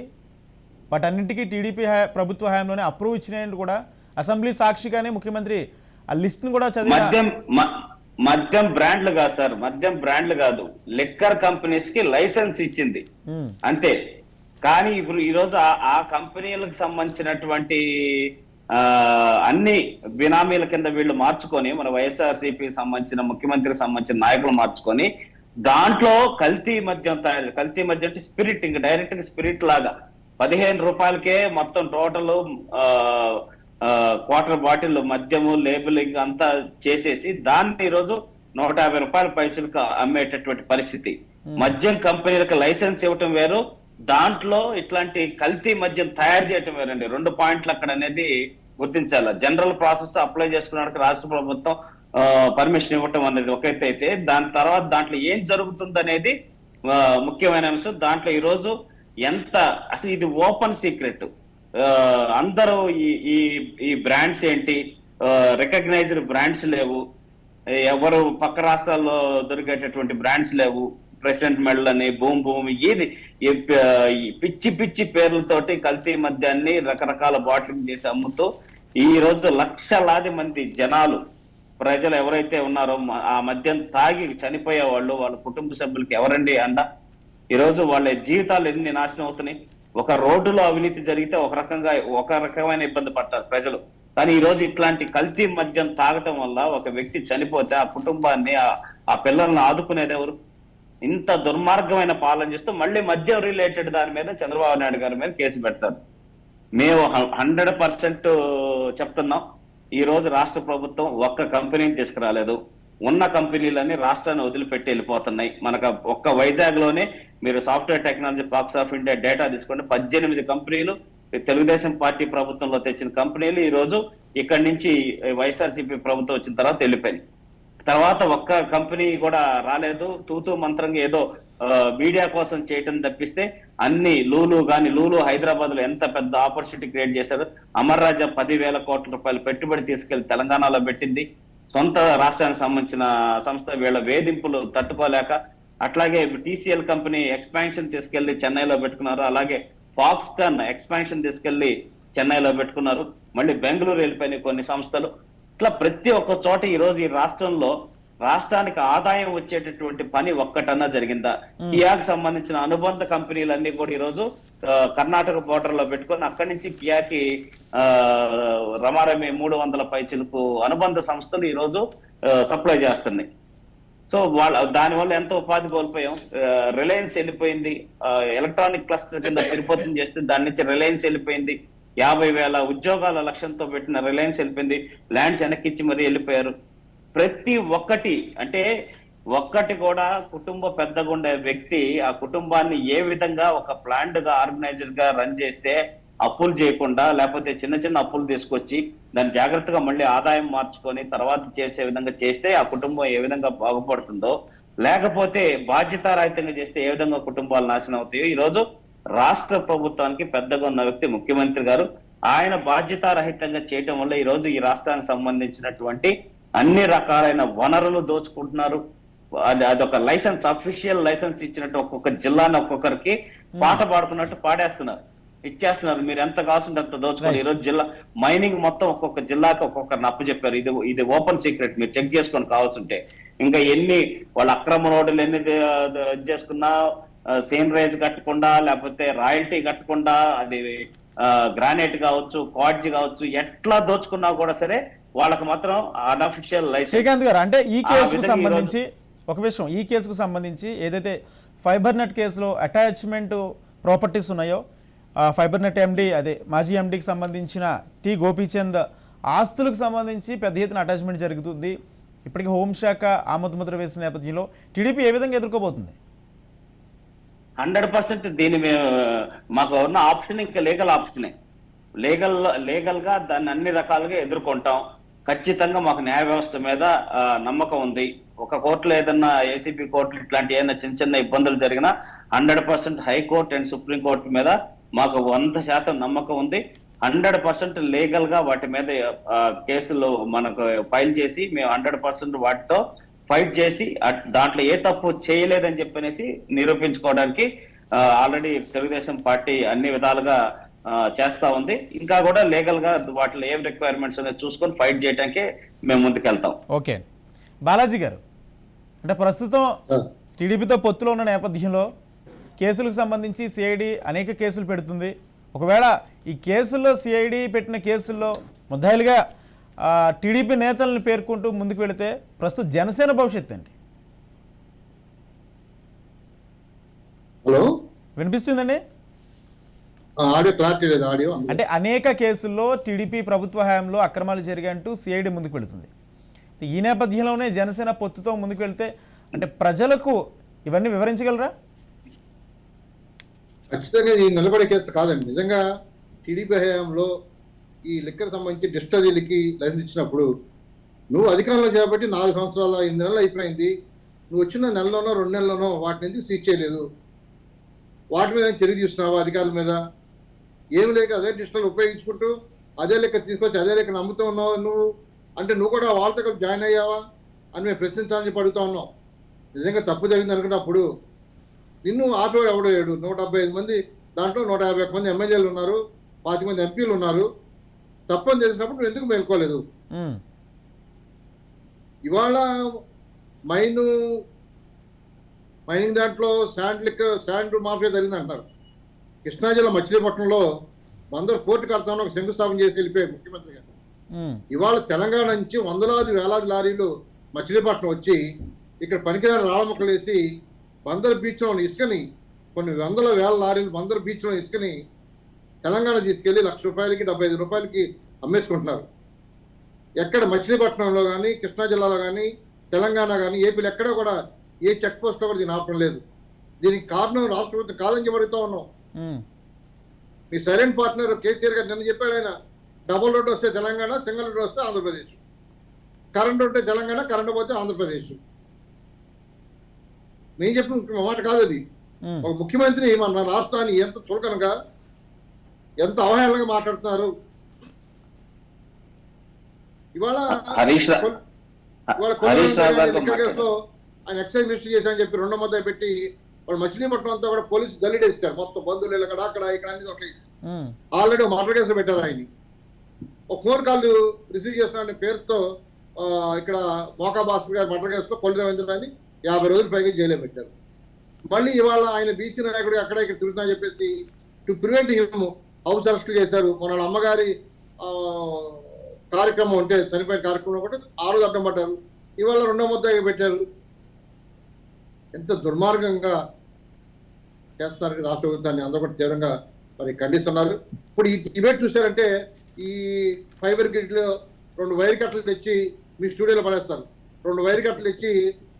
వాటన్నింటికీ టీడీపీ ప్రభుత్వ హయాంలోనే అప్రూవ్ ఇచ్చినవి కూడా అసెంబ్లీ సాక్షిగానే ముఖ్యమంత్రి ఆ లిస్ట్ ను కూడా చదివి. మద్యం బ్రాండ్లు కాదు సార్, మద్యం బ్రాండ్లు కాదు, లిక్కర్ కంపెనీస్ కి లైసెన్స్ ఇచ్చింది అంతే. కానీ ఇప్పుడు ఈ రోజు ఆ కంపెనీలకు సంబంధించినటువంటి అన్ని బినామీల కింద వీళ్ళు మార్చుకొని, మన వైఎస్ఆర్సీపీ సంబంధించిన ముఖ్యమంత్రికి సంబంధించిన నాయకులు మార్చుకొని దాంట్లో కల్తీ మద్యం తయారు, కల్తీ మద్యం అంటే స్పిరిట్, ఇంకా డైరెక్ట్ గా స్పిరిట్ లాగా 15 రూపాయలకే మొత్తం టోటల్ క్వార్టర్ బాటిల్ మద్యము లేబులింగ్ అంతా చేసేసి దాన్ని ఈరోజు 150 రూపాయల పైసలకు అమ్మేటటువంటి పరిస్థితి. మద్యం కంపెనీలకు లైసెన్స్ ఇవ్వటం వేరు, దాంట్లో ఇట్లాంటి కల్తీ మద్యం తయారు చేయటం వేరండి. 2 పాయింట్లు అక్కడ అనేది గుర్తించాలి. జనరల్ ప్రాసెస్ అప్లై చేసుకున్నానికి రాష్ట్ర ప్రభుత్వం పర్మిషన్ ఇవ్వటం అనేది ఒకైతే అయితే, దాని తర్వాత దాంట్లో ఏం జరుగుతుంది అనేది ముఖ్యమైన అంశం. దాంట్లో ఈరోజు ఎంత అసలు ఇది ఓపెన్ సీక్రెట్. అందరూ ఈ బ్రాండ్స్ ఏంటి, రికగ్నైజ్డ్ బ్రాండ్స్ లేవు, ఎవరు పక్క రాష్ట్రాల్లో దొరికేటటువంటి బ్రాండ్స్ లేవు, ప్రెసిడెంట్ మెడల్ అని భూమి భూమి ఏది పిచ్చి పిచ్చి పేర్లతోటి కల్తీ మద్యాన్ని రకరకాల బాటిలింగ్ చేసి అమ్ముతూ ఈ రోజు లక్షలాది మంది జనాలు ప్రజలు ఎవరైతే ఉన్నారో ఆ మద్యం తాగి చనిపోయే వాళ్ళు, వాళ్ళ కుటుంబ సభ్యులకి ఎవరండి అండ? ఈరోజు వాళ్ళ జీవితాలు ఎన్ని నాశనం అవుతున్నాయి. ఒక రోడ్డులో అవినీతి జరిగితే ఒక రకమైన ఇబ్బంది పడతారు ప్రజలు, కానీ ఈ రోజు ఇట్లాంటి కల్తీ మద్యం తాగటం వల్ల ఒక వ్యక్తి చనిపోతే ఆ కుటుంబాన్ని ఆ పిల్లల్ని ఆదుకునేది ఎవరు? ఇంత దుర్మార్గమైన పాలన చేస్తూ మళ్ళీ మద్యం రిలేటెడ్ దాని మీద చంద్రబాబు నాయుడు గారి మీద కేసు పెడతారు. మేము 100% చెప్తున్నాం, ఈ రోజు రాష్ట్ర ప్రభుత్వం ఒక్క కంపెనీని తీసుకురాలేదు. ఉన్న కంపెనీలన్నీ రాష్ట్రాన్ని వదిలిపెట్టి వెళ్ళిపోతున్నాయి. మనకు ఒక్క వైజాగ్ లోనే మీరు software technology parks of India data తీసుకోండి, 18 కంపెనీలు తెలుగుదేశం పార్టీ ప్రభుత్వంలో తెచ్చిన కంపెనీలు ఈ రోజు ఇక్కడి నుంచి వైఎస్ఆర్సీపీ ప్రభుత్వం వచ్చిన తర్వాత వెళ్ళిపోయింది. తర్వాత ఒక్క కంపెనీ కూడా రాలేదు. తూతూ మంత్రంగా ఏదో మీడియా కోసం చేయటం తప్పిస్తే అన్ని లూలు హైదరాబాద్ లో ఎంత పెద్ద ఆపర్చునిటీ క్రియేట్ చేశారు. అమర్ రాజా 10,000 కోట్ల రూపాయలు పెట్టుబడి తీసుకెళ్లి తెలంగాణలో పెట్టింది. సొంత రాష్ట్రానికి సంబంధించిన సంస్థ వీళ్ళ వేధింపులు తట్టుకోలేక, అట్లాగే TCL కంపెనీ ఎక్స్పాన్షన్ తీసుకెళ్లి చెన్నైలో పెట్టుకున్నారు. అలాగే ఫాక్స్కాన్ ఎక్స్పాన్షన్ తీసుకెళ్లి చెన్నైలో పెట్టుకున్నారు. మళ్ళీ బెంగళూరు వెళ్ళిపోయినాయి కొన్ని సంస్థలు. ఇట్లా ప్రతి ఒక్క చోట ఈ రోజు ఈ రాష్ట్రానికి ఆదాయం వచ్చేటటువంటి పని ఒక్కటన్నా జరిగిందా? కియాకి సంబంధించిన అనుబంధ కంపెనీలన్నీ కూడా ఈ రోజు కర్ణాటక బోర్డర్ లో పెట్టుకొని అక్కడి నుంచి కియాకి రమారమి 300 పైచిలకు అనుబంధ సంస్థలు ఈ రోజు సప్లై చేస్తున్నాయి. సో దానివల్ల ఎంతో ఉపాధి కోల్పోయాం. రిలయన్స్ వెళ్ళిపోయింది, ఎలక్ట్రానిక్ క్లస్టర్ కింద తిరుపతిని చేస్తే దాని నుంచి రిలయన్స్ వెళ్ళిపోయింది. 50,000 ఉద్యోగాల లక్ష్యంతో పెట్టిన రిలయన్స్ వెళ్ళిపోయింది. ల్యాండ్స్ వెనక్కిచ్చి మరీ వెళ్ళిపోయారు. ప్రతి ఒక్కటి అంటే ఒక్కటి కూడా కుటుంబ పెద్దగుండే వ్యక్తి ఆ కుటుంబాన్ని ఏ విధంగా ఒక ప్లాన్డ్ గా ఆర్గనైజ్డ్ గా రన్ చేస్తే అప్పులు చేయకుండా, లేకపోతే చిన్న చిన్న అప్పులు తీసుకొచ్చి దాన్ని జాగ్రత్తగా మళ్ళీ ఆదాయం మార్చుకొని తర్వాత చేసే విధంగా చేస్తే ఆ కుటుంబం ఏ విధంగా బాగుపడుతుందో, లేకపోతే బాధ్యతారహితంగా చేస్తే ఏ విధంగా కుటుంబాలు నాశనం అవుతాయో ఈ రోజు రాష్ట్ర ప్రభుత్వానికి పెద్దగా ఉన్న వ్యక్తి ముఖ్యమంత్రి గారు. ఆయన బాధ్యతారహితంగా చేయటం వల్ల ఈ రోజు ఈ రాష్ట్రానికి సంబంధించినటువంటి అన్ని రకాలైన వనరులు దోచుకుంటున్నారు. అదొక లైసెన్స్, అఫీషియల్ లైసెన్స్ ఇచ్చినట్టు ఒక్కొక్క జిల్లాని ఒక్కొక్కరికి పాట పాడుతున్నట్టు ఇచ్చేస్తున్నారు. మీరు ఎంత కావాల్సింటే అంత దోచుకోండి. ఈ రోజు జిల్లా మైనింగ్ మొత్తం ఒక్కొక్క జిల్లాకి ఒక్కొక్కరిని అప్పచెప్పారు. ఇది ఓపెన్ సీక్రెట్, మీరు చెక్ చేసుకొని కావాల్సింటే. ఇంకా ఎన్ని వాళ్ళ అక్రమ రోడ్లు ఎన్ని చేసుకున్నా సేమ్ రైజ్ కట్టకుండా, లేకపోతే రాయల్టీ కట్టకుండా, అది గ్రానైట్ కావచ్చు, క్వాడ్జీ కావచ్చు, ఎట్లా దోచుకున్నా కూడా సరే వాళ్ళకి మాత్రం అన్అఫిషియల్ లైసెన్స్. శ్రీకాంత్ గారు, అంటే ఈ కేసుకు సంబంధించి ఒక విషయం, ఈ కేసుకు సంబంధించి ఏదైతే ఫైబర్ నెట్ కేసులో అటాచ్మెంట్ ప్రాపర్టీస్ ఉన్నాయో, ఫైబర్ నెట్ ఎండి అదే మాజీ ఎండికి సంబంధించిన టి గోపీచంద్ ఆస్తులకు సంబంధించి పెద్ద ఎత్తున అటాచ్మెంట్ జరుగుతుంది. ఇప్పటికీ హోంశాఖ ఆమోదముద్ర వేసిన నేపథ్యంలో టీడీపీ ఏ విధంగా ఎదుర్కోబోతుంది? 100% దీని మాకు ఉన్న ఆప్షన్ ఇంకా లీగల్ ఆప్షనే. లీగల్ గా దాన్ని అన్ని రకాలుగా ఎదుర్కొంటాం. ఖచ్చితంగా మాకు న్యాయ వ్యవస్థ మీద నమ్మకం ఉంది. ఒక కోర్టులో ఏదన్నా ఏసీబీ కోర్టులు ఇట్లాంటి ఏదైనా చిన్న చిన్న ఇబ్బందులు జరిగినా 100% హైకోర్టు అండ్ సుప్రీంకోర్టు మీద మాకు 100% నమ్మకం ఉంది. 100% లీగల్ గా వాటి మీద కేసులు మనకు ఫైల్ చేసి మేము 100% వాటితో ఫైట్ చేసి దాంట్లో ఏ తప్పు చేయలేదని చెప్పనేసి నిరూపించుకోవడానికి ఆల్రెడీ తెలుగుదేశం పార్టీ అన్ని విధాలుగా చేస్తా ఉంది. ఇంకా కూడా లీగల్ గా వాటిలో ఏం రిక్వైర్మెంట్స్ అనేది చూసుకొని ఫైట్ చేయడానికే మేము ముందుకెళ్తాం. ఓకే బాలాజీ గారు, అంటే ప్రస్తుతం టీడీపీతో పొత్తులో ఉన్న నేపథ్యంలో కేసులకు సంబంధించి సిఐడి అనేక కేసులు పెడుతుంది. ఒకవేళ ఈ కేసుల్లో సిఐడి పెట్టిన కేసుల్లో ముద్దాయిలుగా టీడీపీ నేతలను పేర్కొంటూ ముందుకు వెళితే ప్రస్తుతం జనసేన భవిష్యత్తు అండి. హలో, వినిపిస్తుందండి? ఆడియో క్లారిటీ లేదు ఆడియో. అంటే అనేక కేసుల్లో టీడీపీ ప్రభుత్వ హయాంలో అక్రమాలు జరిగాయంటూ సిఐడి ముందుకు వెళుతుంది. ఈ నేపథ్యంలోనే జనసేన పొత్తుతో ముందుకు వెళ్తే అంటే ప్రజలకు ఇవన్నీ వివరించగలరా? ఖచ్చితంగా ఈ నిలబడే కేసు కాదండి. నిజంగా టీడీపీ హయాంలో ఈ లిక్కర్ సంబంధించి డిస్టరీలకి లైసెన్స్ ఇచ్చినప్పుడు నువ్వు అధికారంలో చేపట్టి 4 సంవత్సరాల 8 నెలలు అయిపోయింది. నువ్వు వచ్చిన నెలలోనో 2 నెలల్లోనో వాటిని ఎందుకు సీజ్ చేయలేదు? వాటి మీద చర్య తీసుకున్నావా అధికారుల మీద? ఏమి లేక అదే డిజిటల్ ఉపయోగించుకుంటూ అదే లెక్క తీసుకొచ్చి అదే లెక్క నమ్ముతూ ఉన్నావు నువ్వు. అంటే నువ్వు కూడా వాళ్ళతో కలిసి జాయిన్ అయ్యావా అని మేము ప్రశ్నించాలని చెప్పి అడుగుతా ఉన్నాం. నిజంగా తప్పు జరిగింది అనుకున్నప్పుడు నిన్ను ఆపేవాడు ఎవడో ఏడు. 175 మంది, దాంట్లో 151 మంది ఎమ్మెల్యేలు ఉన్నారు, 5 మంది ఎంపీలు ఉన్నారు. తప్పని తెలిసినప్పుడు నువ్వు ఎందుకు మేల్కోలేదు? ఇవాళ మైనింగ్ దాంట్లో శాండ్ మాఫియా జరిగింది అంటారు. కృష్ణా జిల్లా మచిలీపట్నంలో అందరూ కోర్టు కడతామని ఒక శంకుస్థాపన చేసి వెళ్ళిపోయారు ముఖ్యమంత్రి గారు. ఇవాళ తెలంగాణ నుంచి వందలాది వేలాది లారీలు మచిలీపట్నం వచ్చి ఇక్కడ పనికిరాని రాళ్ళ మొక్కలు వేసి బందర్ బీచ్లో ఇసుకని, కొన్ని వందల వేల లారీలు బందర్ బీచ్లో ఇసుకని తెలంగాణ తీసుకెళ్లి ₹1,00,000కి 75 రూపాయలకి అమ్మేసుకుంటున్నారు. ఎక్కడ మచిలీపట్నంలో కానీ, కృష్ణా జిల్లాలో కానీ, తెలంగాణ కానీ, ఏపీలో ఎక్కడ కూడా ఏ చెక్ పోస్ట్లో కూడా దీన్ని ఆపడం లేదు. దీనికి కారణం రాష్ట్ర ప్రభుత్వం కాదని చెప్పడుతూ ఉన్నాం. మీ సైలెంట్ పార్ట్నర్ కేసీఆర్ గారు నిన్న చెప్పాడు, ఆయన డబుల్ రోడ్డు వస్తే తెలంగాణ, సింగిల్ రోడ్డు వస్తే ఆంధ్రప్రదేశ్, కరెంటు ఉంటే తెలంగాణ, కరెంటు పోతే ఆంధ్రప్రదేశ్. నేను చెప్పిన మాట కాదు అది. ఒక ముఖ్యమంత్రి మన రాష్ట్రాన్ని ఎంత చులకనగా, ఎంత అవహేళనగా మాట్లాడుతున్నారు. ఇవాళ ఆయన ఎక్సైజ్ మినిస్టర్ చేశారని చెప్పి 2 ముద్ద పెట్టి వాళ్ళు మచిలీపట్నం అంతా కూడా పోలీసు జల్లిడేస్తారు. మొత్తం బంధువులు అక్కడ ఇక్కడ అన్ని ఒక ఆల్రెడీ మర్డర్ కేసులు పెట్టారు. ఆయన్ని ఒక ఫోన్ కాల్ రిసీవ్ చేస్తున్న పేరుతో ఇక్కడ మోకా భాస్కర్ గారి మర్డర్ కేసులో కొల్లి రవీంద్రని 50 రోజులు పైగా జైల్లో పెట్టారు. మళ్ళీ ఇవాళ ఆయన బీసీ నాయకుడు అక్కడ ఇక్కడ తిరుగుతుందని చెప్పేసి టు ప్రివెంట్ హిమ్ హౌస్ అరెస్టులు చేశారు. మన అమ్మగారి కార్యక్రమం ఉంటే చనిపోయిన కార్యక్రమం ఒకటి 6 అడ్డం పడ్డారు. ఇవాళ 2 ముద్ద పెట్టారు. ఎంత దుర్మార్గంగా చేస్తున్నారు రాష్ట్ర ప్రభుత్వాన్ని, అందరూ కూడా తీవ్రంగా మరి ఖండిస్తున్నారు. ఇప్పుడు ఇవే చూశారంటే ఈ ఫైబర్ గ్రిడ్లో 2 వైర్ కట్టలు తెచ్చి మీ స్టూడియోలో పడేస్తారు. 2 వైర్ కట్టలు తెచ్చి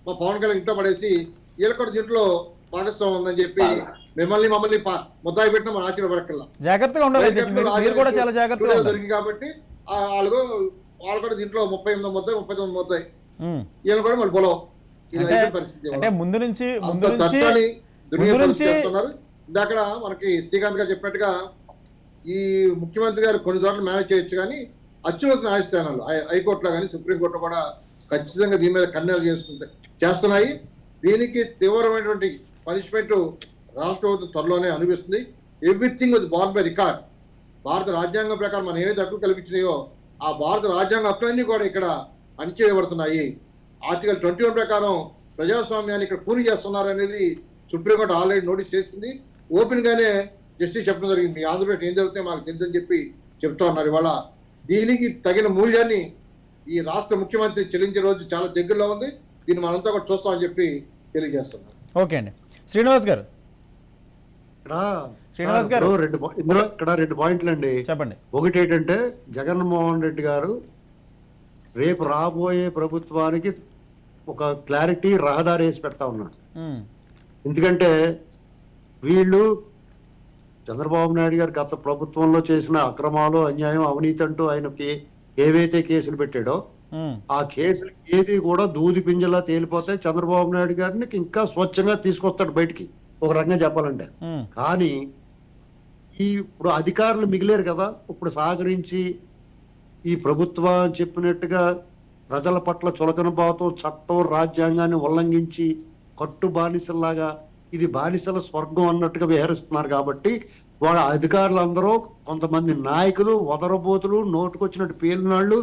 మా పవన్ కళ్యాణ్ ఇంట్లో పడేసి వీళ్ళ కూడా దీంట్లో భాగస్వామ్యం ఉందని చెప్పి మమ్మల్ని ముద్దాయి పెట్టిన మన ఆశ్చర్యపడక్కల్లా. జాగ్రత్తగా ఉండాలి జరిగింది కాబట్టి వాళ్ళు కూడా దీంట్లో 38 ముద్దాయి 39 ముద్దాయి వీళ్ళు కూడా మళ్ళీ పొలవు. అంటే ముందు నుంచి అక్కడ మనకి శ్రీకాంత్ గారు చెప్పినట్టుగా ఈ ముఖ్యమంత్రి గారు కొన్ని చోట్ల మేనేజ్ చేయొచ్చు, కానీ అత్యున్నత న్యాయస్థానాలు హైకోర్టులో కానీ సుప్రీంకోర్టులో కూడా ఖచ్చితంగా దీని మీద కన్నేలు చేస్తున్నాయి. దీనికి తీవ్రమైనటువంటి పనిష్మెంట్ రాష్ట్ర ప్రభుత్వం త్వరలోనే అనిపిస్తుంది. Everything was born by record. భారత రాజ్యాంగం ప్రకారం మనం ఏదైతే హక్కులు కల్పించినాయో ఆ భారత రాజ్యాంగ హక్కులన్నీ కూడా ఇక్కడ అణిచివేయబడుతున్నాయి. ఆర్టికల్ 21 ప్రకారం ప్రజాస్వామ్యాన్ని ఇక్కడ పూర్తి చేస్తున్నారనేది సుప్రీంకోర్టు ఆల్రెడీ నోటీస్ చేసింది. ఓపెన్ గానే జస్టిస్ చెప్పడం జరిగింది. మీ ఆంధ్రప్రదేశ్ ఏం జరుగుతుందో మాకు తెలుసని చెప్పి చెప్తా ఉన్నారు. ఇవాళ దీనికి తగిన మూల్యాన్ని ఈ రాష్ట్ర ముఖ్యమంత్రి చెల్లించే రోజు చాలా దగ్గరలో ఉంది. దీన్ని మనంతా కూడా చూస్తామని చెప్పి తెలియజేస్తున్నారు. ఓకే అండి. శ్రీనివాస్ గారు ఇక్కడ 2 పాయింట్లు అండి. చెప్పండి. ఒకటి ఏంటంటే జగన్మోహన్ రెడ్డి గారు రేపు రాబోయే ప్రభుత్వానికి ఒక క్లారిటీ రహదారి వేసి పెడతా ఉన్నాడు. ఎందుకంటే వీళ్ళు చంద్రబాబు నాయుడు గారు గత ప్రభుత్వంలో చేసిన అక్రమాలు, అన్యాయం, అవినీతి అంటూ ఆయనకి ఏవైతే కేసులు పెట్టాడో ఆ కేసులు ఏది కూడా దూది పింజలా తేలిపోతే చంద్రబాబు నాయుడు గారిని ఇంకా స్వచ్ఛంగా తీసుకొస్తాడు బయటికి, ఒక రకంగా చెప్పాలంటే. కానీ ఇప్పుడు అధికారులు మిగిలేరు కదా, ఇప్పుడు సహకరించి ఈ ప్రభుత్వం చెప్పినట్టుగా ప్రజల పట్ల చులకన భావంతో చట్టం రాజ్యాంగాన్ని ఉల్లంఘించి కట్టు బానిసల్లాగా ఇది బానిసల స్వర్గం అన్నట్టుగా విహరిస్తున్నారు. కాబట్టి వాళ్ళ అధికారులందరూ కొంతమంది నాయకులు వదరబోతులు నోటుకొచ్చినట్టు పేలినాళ్ళు,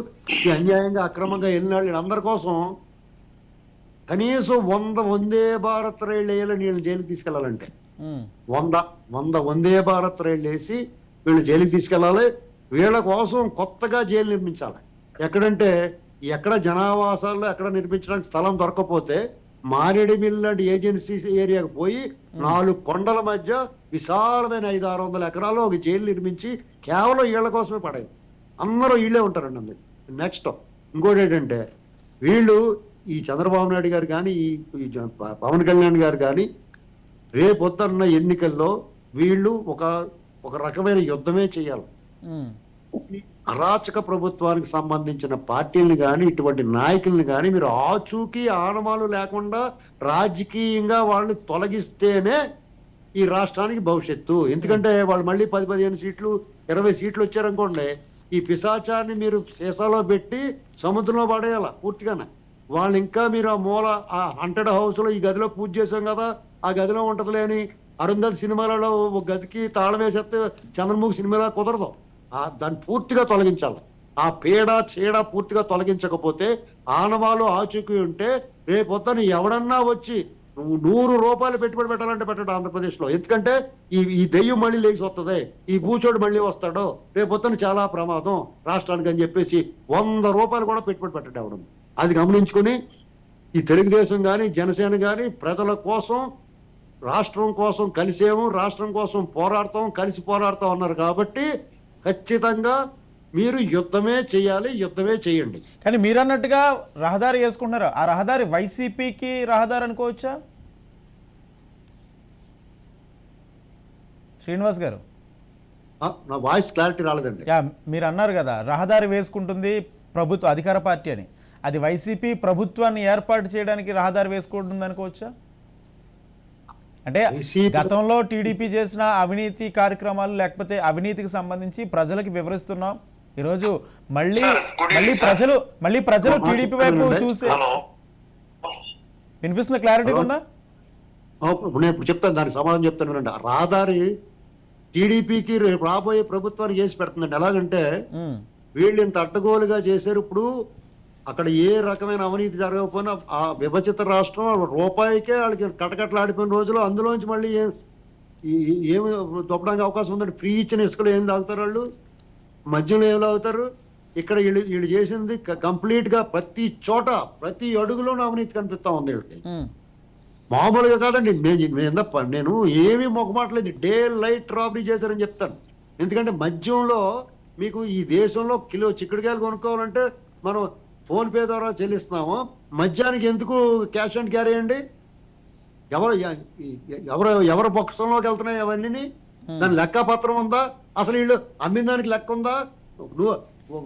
ఈ అన్యాయంగా అక్రమంగా వెళ్ళినాళ్ళు, వీళ్ళందరి కోసం కనీసం 100 వందే భారత్ రైళ్ళు వేయాలని వీళ్ళని జైలుకి తీసుకెళ్లాలంటే 100 వందే భారత్ రైళ్ళు వేసి వీళ్ళు జైలుకి తీసుకెళ్లాలి. వీళ్ళ కోసం కొత్తగా జైలు నిర్మించాలి. ఎక్కడంటే ఎక్కడ జనావాసాల్లో ఎక్కడ నిర్మించడానికి స్థలం దొరకకపోతే మారేడుమిల్లి లాంటి ఏజెన్సీ ఏరియాకు పోయి 4 కొండల మధ్య విశాలమైన 500-600 ఎకరాలు ఒక జైలు నిర్మించి కేవలం ఇళ్ల కోసమే పడేది. అందరూ ఇళ్లే ఉంటారండి అందరు. నెక్స్ట్ ఇంకోటి ఏంటంటే వీళ్ళు ఈ చంద్రబాబు నాయుడు గారు కానీ ఈ పవన్ కళ్యాణ్ గారు కానీ రేపొద్దున్న ఎన్నికల్లో వీళ్ళు ఒక రకమైన యుద్ధమే చేయాలి. అరాచక ప్రభుత్వానికి సంబంధించిన పార్టీలను కానీ ఇటువంటి నాయకుల్ని కానీ మీరు ఆచూకీ ఆనవాలు లేకుండా రాజకీయంగా వాళ్ళని తొలగిస్తేనే ఈ రాష్ట్రానికి భవిష్యత్తు. ఎందుకంటే వాళ్ళు మళ్ళీ 10-15 సీట్లు 20 సీట్లు వచ్చారనుకోండి, ఈ పిశాచాన్ని మీరు సీసాలో పెట్టి సముద్రంలో పడేయాల పూర్తిగానే. వాళ్ళు ఇంకా మీరు ఆ మూల ఆ హంటెడ్ హౌస్ లో ఈ గదిలో పూజ చేశాం కదా, ఆ గదిలో ఉంటదిలే అని అరుంధతి సినిమాలలో ఒక గదికి తాళం వేసేస్తే చంద్రముఖి సినిమాలో కుదరదు. దాన్ని పూర్తిగా తొలగించాలి. ఆ పీడ చీడ పూర్తిగా తొలగించకపోతే ఆనవాలు ఆచూకీ ఉంటే రేపొద్దున ఎవడన్నా వచ్చి 100 రూపాయలు పెట్టుబడి పెట్టాలంటే పెట్టడం ఆంధ్రప్రదేశ్లో. ఎందుకంటే ఈ దెయ్యం మళ్ళీ లేచి వస్తుంది, ఈ భూచోడు మళ్ళీ వస్తాడో, రేపొద్దున చాలా ప్రమాదం రాష్ట్రానికి అని చెప్పేసి 100 రూపాయలు కూడా పెట్టుబడి పెట్టడం ఎవడం. అది గమనించుకుని ఈ తెలుగుదేశం కానీ జనసేన కానీ ప్రజల కోసం రాష్ట్రం కోసం కలిసేము, రాష్ట్రం కోసం పోరాడతాం, కలిసి పోరాడతాం అన్నారు. కాబట్టి ఖచ్చితంగా మీరు యుద్ధమే చేయాలి, యుద్ధమే చేయండి. కానీ మీరు అన్నట్టుగా రహదారి వేసుకుంటున్నారు, ఆ రహదారి వైసీపీకి రహదారి అనుకోవచ్చా శ్రీనివాస్ గారు? నా వాయిస్ క్లారిటీ రాలేదండి. మీరు అన్నారు కదా రహదారి వేసుకుంటుంది ప్రభుత్వ అధికార పార్టీ అని, అది వైసీపీ ప్రభుత్వాన్ని ఏర్పాటు చేయడానికి రహదారి వేసుకుంటుంది అనుకోవచ్చా? అంటే గతంలో టీడీపీ చేసిన అవినీతి కార్యక్రమాలు లేకపోతే అవినీతికి సంబంధించి ప్రజలకు వివరిస్తున్నాం. ఈరోజు మళ్ళీ ప్రజలు టీడీపీ వైపు చూసే వినిపిస్తున్న క్లారిటీ ఉందా? నేను ఇప్పుడు చెప్తాను, దానికి సమాధానం చెప్తాను వినండి. రహదారి టీడీపీకి రాబోయే ప్రభుత్వానికి చేసి పెడుతుందండి. ఎలాగంటే వీళ్ళు ఇంత అడ్డగోలుగా చేశారు. ఇప్పుడు అక్కడ ఏ రకమైన అవినీతి జరగకపోయినా ఆ విభజిత రాష్ట్రం రూపాయికే వాళ్ళకి కటకట్లాడిపోయిన రోజులు అందులోంచి మళ్ళీ ఏమి దొప్పడానికి అవకాశం ఉందండి. ఫ్రీ ఇచ్చిన ఇసుకలు ఏం తాగుతారు వాళ్ళు, మద్యంలో ఏం తాగుతారు. ఇక్కడ వీళ్ళు చేసింది కంప్లీట్ గా ప్రతి చోట ప్రతి అడుగులోనూ అవినీతి కనిపిస్తా ఉంది వీళ్ళకి. మామూలుగా కాదండి. నేను ఏమీ మొక్కమాటలేదు, డే లైట్ రాబరీ చేశారని చెప్తాను. ఎందుకంటే మద్యంలో మీకు ఈ దేశంలో కిలో చిక్కుడుకాయలు కొనుక్కోవాలంటే మనం ఫోన్ పే ద్వారా చెల్లిస్తున్నాము. మద్యానికి ఎందుకు క్యాష్ అండ్ క్యారీ అండి? ఎవరు పక్షంలోకి వెళ్తున్నాయి అవన్నీ? దాని లెక్క పత్రం ఉందా? అసలు వీళ్ళు అమ్మిన దానికి లెక్క ఉందా?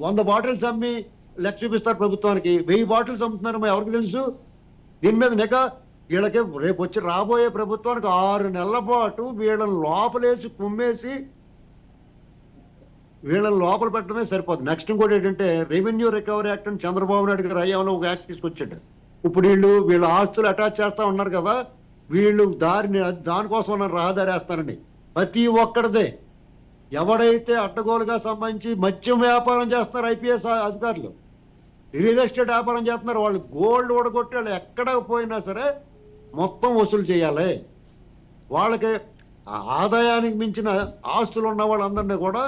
100 బాటిల్స్ అమ్మి లెక్క చూపిస్తారు ప్రభుత్వానికి, 1000 బాటిల్స్ అమ్ముతున్నారు, ఎవరికి తెలుసు? దీని మీద నిఘా వీళ్ళకి రేపు వచ్చి రాబోయే ప్రభుత్వానికి 6 నెలల పాటు వీళ్ళని లోపలేసి కుమ్మేసి వీళ్ళని లోపల పెట్టడమే సరిపోదు. నెక్స్ట్ ఇంకోటి ఏంటంటే రెవెన్యూ రికవరీ యాక్ట్ అని చంద్రబాబు నాయుడు గారు హయాంలో ఒక యాక్ట్ తీసుకొచ్చాడు. ఇప్పుడు వీళ్ళ ఆస్తులు అటాచ్ చేస్తా ఉన్నారు కదా, వీళ్ళు దానికోసం రహదారి వేస్తారండి. ప్రతి ఒక్కడిదే ఎవడైతే అడ్డగోలుగా సంబంధించి మద్యం వ్యాపారం చేస్తున్నారు ఐపీఎస్ అధికారులు, రియల్ ఎస్టేట్ వ్యాపారం చేస్తున్నారు, వాళ్ళు గోల్డ్ ఓడగొట్టి వాళ్ళు ఎక్కడ పోయినా సరే మొత్తం వసూలు చేయాలి. వాళ్ళకి ఆదాయానికి మించిన ఆస్తులు ఉన్న వాళ్ళందరినీ కూడా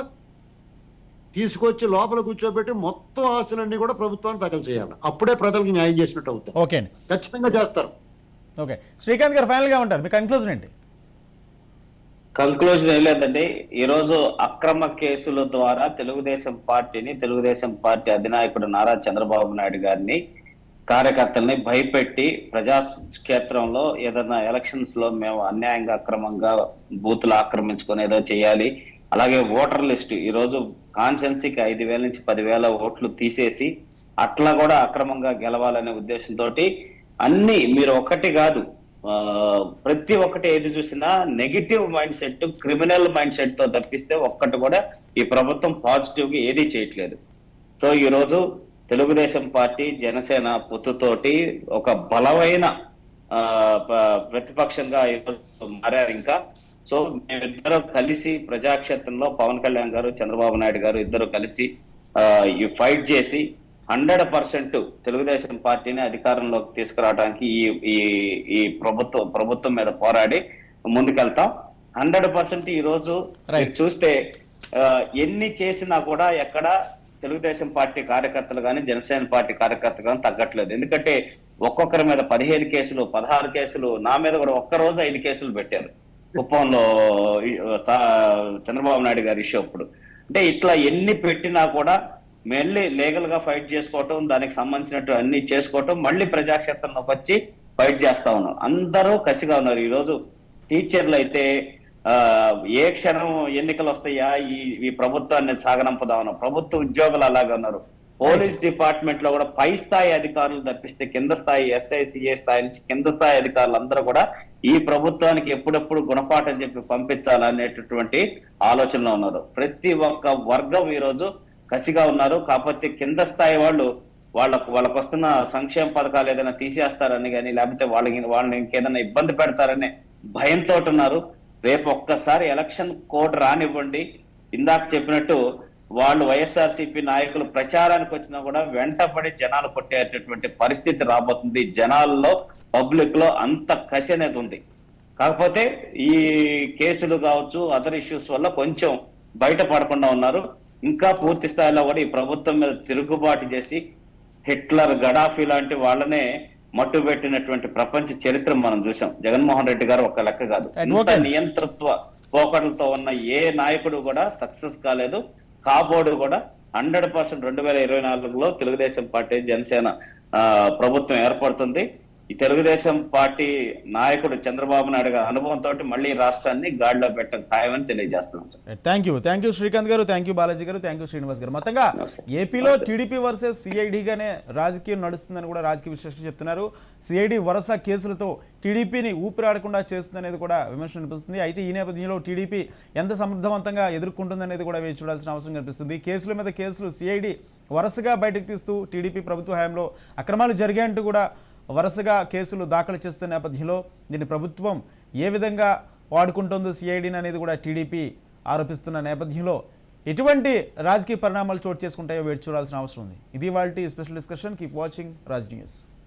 తీసుకొచ్చి లోపల కూర్చోబెట్టి మొత్తం ఆస్తులన్నీ కూడా ప్రభుత్వాన్ని దాఖలు చేయాలి. అప్పుడే ప్రజలకు న్యాయం చేసినట్టు అవుతారు. ఓకే అండి, ఖచ్చితంగా చేస్తారు. ఓకే శ్రీకాంత్ గారు ఫైనల్ గా ఉంటారు, మీ కన్క్లూజన్ ఏంటి? కంక్లూజన్ ఏం లేదండి. ఈరోజు అక్రమ కేసుల ద్వారా తెలుగుదేశం పార్టీ అధినాయకుడు నారా చంద్రబాబు నాయుడు గారిని కార్యకర్తల్ని భయపెట్టి ప్రజాక్షేత్రంలో ఏదైనా ఎలక్షన్స్ లో మేము అన్యాయంగా అక్రమంగా బూతులు ఆక్రమించుకొని ఏదో చేయాలి, అలాగే ఓటర్ లిస్టు ఈరోజు కాన్స్టెన్సీకి 5,000 నుంచి 10,000 ఓట్లు తీసేసి అట్లా కూడా అక్రమంగా గెలవాలనే ఉద్దేశంతో అన్ని మీరు ఒకటి కాదు ప్రతి ఒక్కటి ఏది చూసినా negative mind set, criminal mind set తో తప్పిస్తే ఒక్కటి కూడా ఈ ప్రభుత్వం పాజిటివ్ గా ఏదీ చేయట్లేదు. సో ఈ రోజు తెలుగుదేశం పార్టీ జనసేన పొత్తుతోటి ఒక బలమైన ప్రతిపక్షంగా మారారు. ఇంకా సో మేమిద్దరం కలిసి ప్రజాక్షేత్రంలో పవన్ కళ్యాణ్ గారు చంద్రబాబు నాయుడు గారు ఇద్దరు కలిసి ఈ ఫైట్ చేసి 100% తెలుగుదేశం పార్టీని అధికారంలోకి తీసుకురావడానికి ఈ ప్రభుత్వం మీద పోరాడి ముందుకెళ్తాం. 100% ఈ రోజు చూస్తే ఎన్ని చేసినా కూడా ఎక్కడ తెలుగుదేశం పార్టీ కార్యకర్తలు కానీ జనసేన పార్టీ కార్యకర్తలు కానీ తగ్గట్లేదు. ఎందుకంటే ఒక్కొక్కరి మీద 15 కేసులు 16 కేసులు, నా మీద కూడా ఒక్క రోజు 5 కేసులు పెట్టారు కుప్పంలో చంద్రబాబు నాయుడు గారి ఇష్యూ అప్పుడు. అంటే ఇట్లా ఎన్ని పెట్టినా కూడా మళ్ళీ లీగల్ గా ఫైట్ చేసుకోవటం, దానికి సంబంధించినట్టు అన్ని చేసుకోవటం, మళ్ళీ ప్రజాక్షేత్రంలోకి వచ్చి ఫైట్ చేస్తా ఉన్నాం. అందరూ కసిగా ఉన్నారు. ఈ రోజు టీచర్లు అయితే ఏ క్షణం ఎన్నికలు వస్తాయా ఈ ప్రభుత్వాన్ని సాగనంపుదామన్నా, ప్రభుత్వ ఉద్యోగులు అలాగే ఉన్నారు. పోలీస్ డిపార్ట్మెంట్ లో కూడా పై స్థాయి అధికారులు తప్పిస్తే కింద స్థాయి ఎస్ఐ సిఐ స్థాయి నుంచి కింద స్థాయి అధికారులు అందరూ కూడా ఈ ప్రభుత్వానికి ఎప్పుడెప్పుడు గుణపాఠం చెప్పి పంపించాలనేటటువంటి ఆలోచనలో ఉన్నారు. ప్రతి ఒక్క వర్గం ఈ రోజు కసిగా ఉన్నారు. కాకపోతే కింద స్థాయి వాళ్ళకు వస్తున్న సంక్షేమ పథకాలు ఏదైనా తీసేస్తారని కానీ, లేకపోతే వాళ్ళని ఇంకేదైనా ఇబ్బంది పెడతారనే భయంతో ఉన్నారు. రేపు ఒక్కసారి ఎలక్షన్ కోడ్ రానివ్వండి, ఇందాక చెప్పినట్టు వాళ్ళు వైఎస్ఆర్సీపీ నాయకులు ప్రచారానికి వచ్చినా కూడా వెంటపడి జనాలు కొట్టేటటువంటి పరిస్థితి రాబోతుంది. జనాల్లో పబ్లిక్ లో అంత కసి అనేది ఉంది. కాకపోతే ఈ కేసులు కావచ్చు, అదర్ ఇష్యూస్ వల్ల కొంచెం బయటపడకుండా ఉన్నారు. ఇంకా పూర్తి స్థాయిలో కూడా ఈ ప్రభుత్వం మీద తిరుగుబాటు చేసి హిట్లర్, గడాఫీ లాంటి వాళ్ళనే మట్టు పెట్టినటువంటి ప్రపంచ చరిత్ర మనం చూసాం. జగన్మోహన్ రెడ్డి గారు ఒక లెక్క కాదు, ఇంత నియంతృత్వ పోకడలతో ఉన్న ఏ నాయకుడు కూడా సక్సెస్ కాలేదు. కాబోడు కూడా 100% 2024లో తెలుగుదేశం పార్టీ జనసేన ప్రభుత్వం ఏర్పడుతుంది. ఈ తెలుగుదేశం పార్టీ నాయకుడు చంద్రబాబు నాయుడు గారి అనుభవంతో మళ్ళీ రాష్ట్రాన్ని గాడిలో పెట్టడం ఖాయమని తెలియజేస్తున్నాం సార్. థ్యాంక్ యూ శ్రీకాంత్ గారు, థ్యాంక్ యూ బాలాజీ గారు, థ్యాంక్ యూ శ్రీనివాస్ గారు. మొత్తంగా ఏపీలో టీడీపీ వర్సెస్ సిఐడిగానే రాజకీయం నడుస్తుందని కూడా రాజకీయ విశ్లేషకులు చెప్తున్నారు. సిఐడి వరుస కేసులతో టీడీపీని ఊపిరాడకుండా చేస్తుందనేది కూడా విమర్శ అనిపిస్తుంది. అయితే ఈ నేపథ్యంలో టీడీపీ ఎంత సమర్థవంతంగా ఎదుర్కొంటుందనేది కూడా వేచి చూడాల్సిన అవసరం కనిపిస్తుంది. కేసుల మీద కేసులు సిఐడి వరుసగా బయటకు తీస్తూ టీడీపీ ప్రభుత్వ హయాంలో అక్రమాలు జరిగాయంటూ కూడా వరుసగా కేసులు దాఖలు చేస్తున్న నేపథ్యంలో దీన్ని ప్రభుత్వం ఏ విధంగా వాడుకుంటుందో సిఐడిని అనేది కూడా టీడీపీ ఆరోపిస్తున్న నేపథ్యంలో ఎటువంటి రాజకీయ పరిణామాలు చోటు చేసుకుంటాయో వేచి చూడాల్సిన అవసరం ఉంది. ఇది వాళ్ళ special discussion. Keep watching Raj news.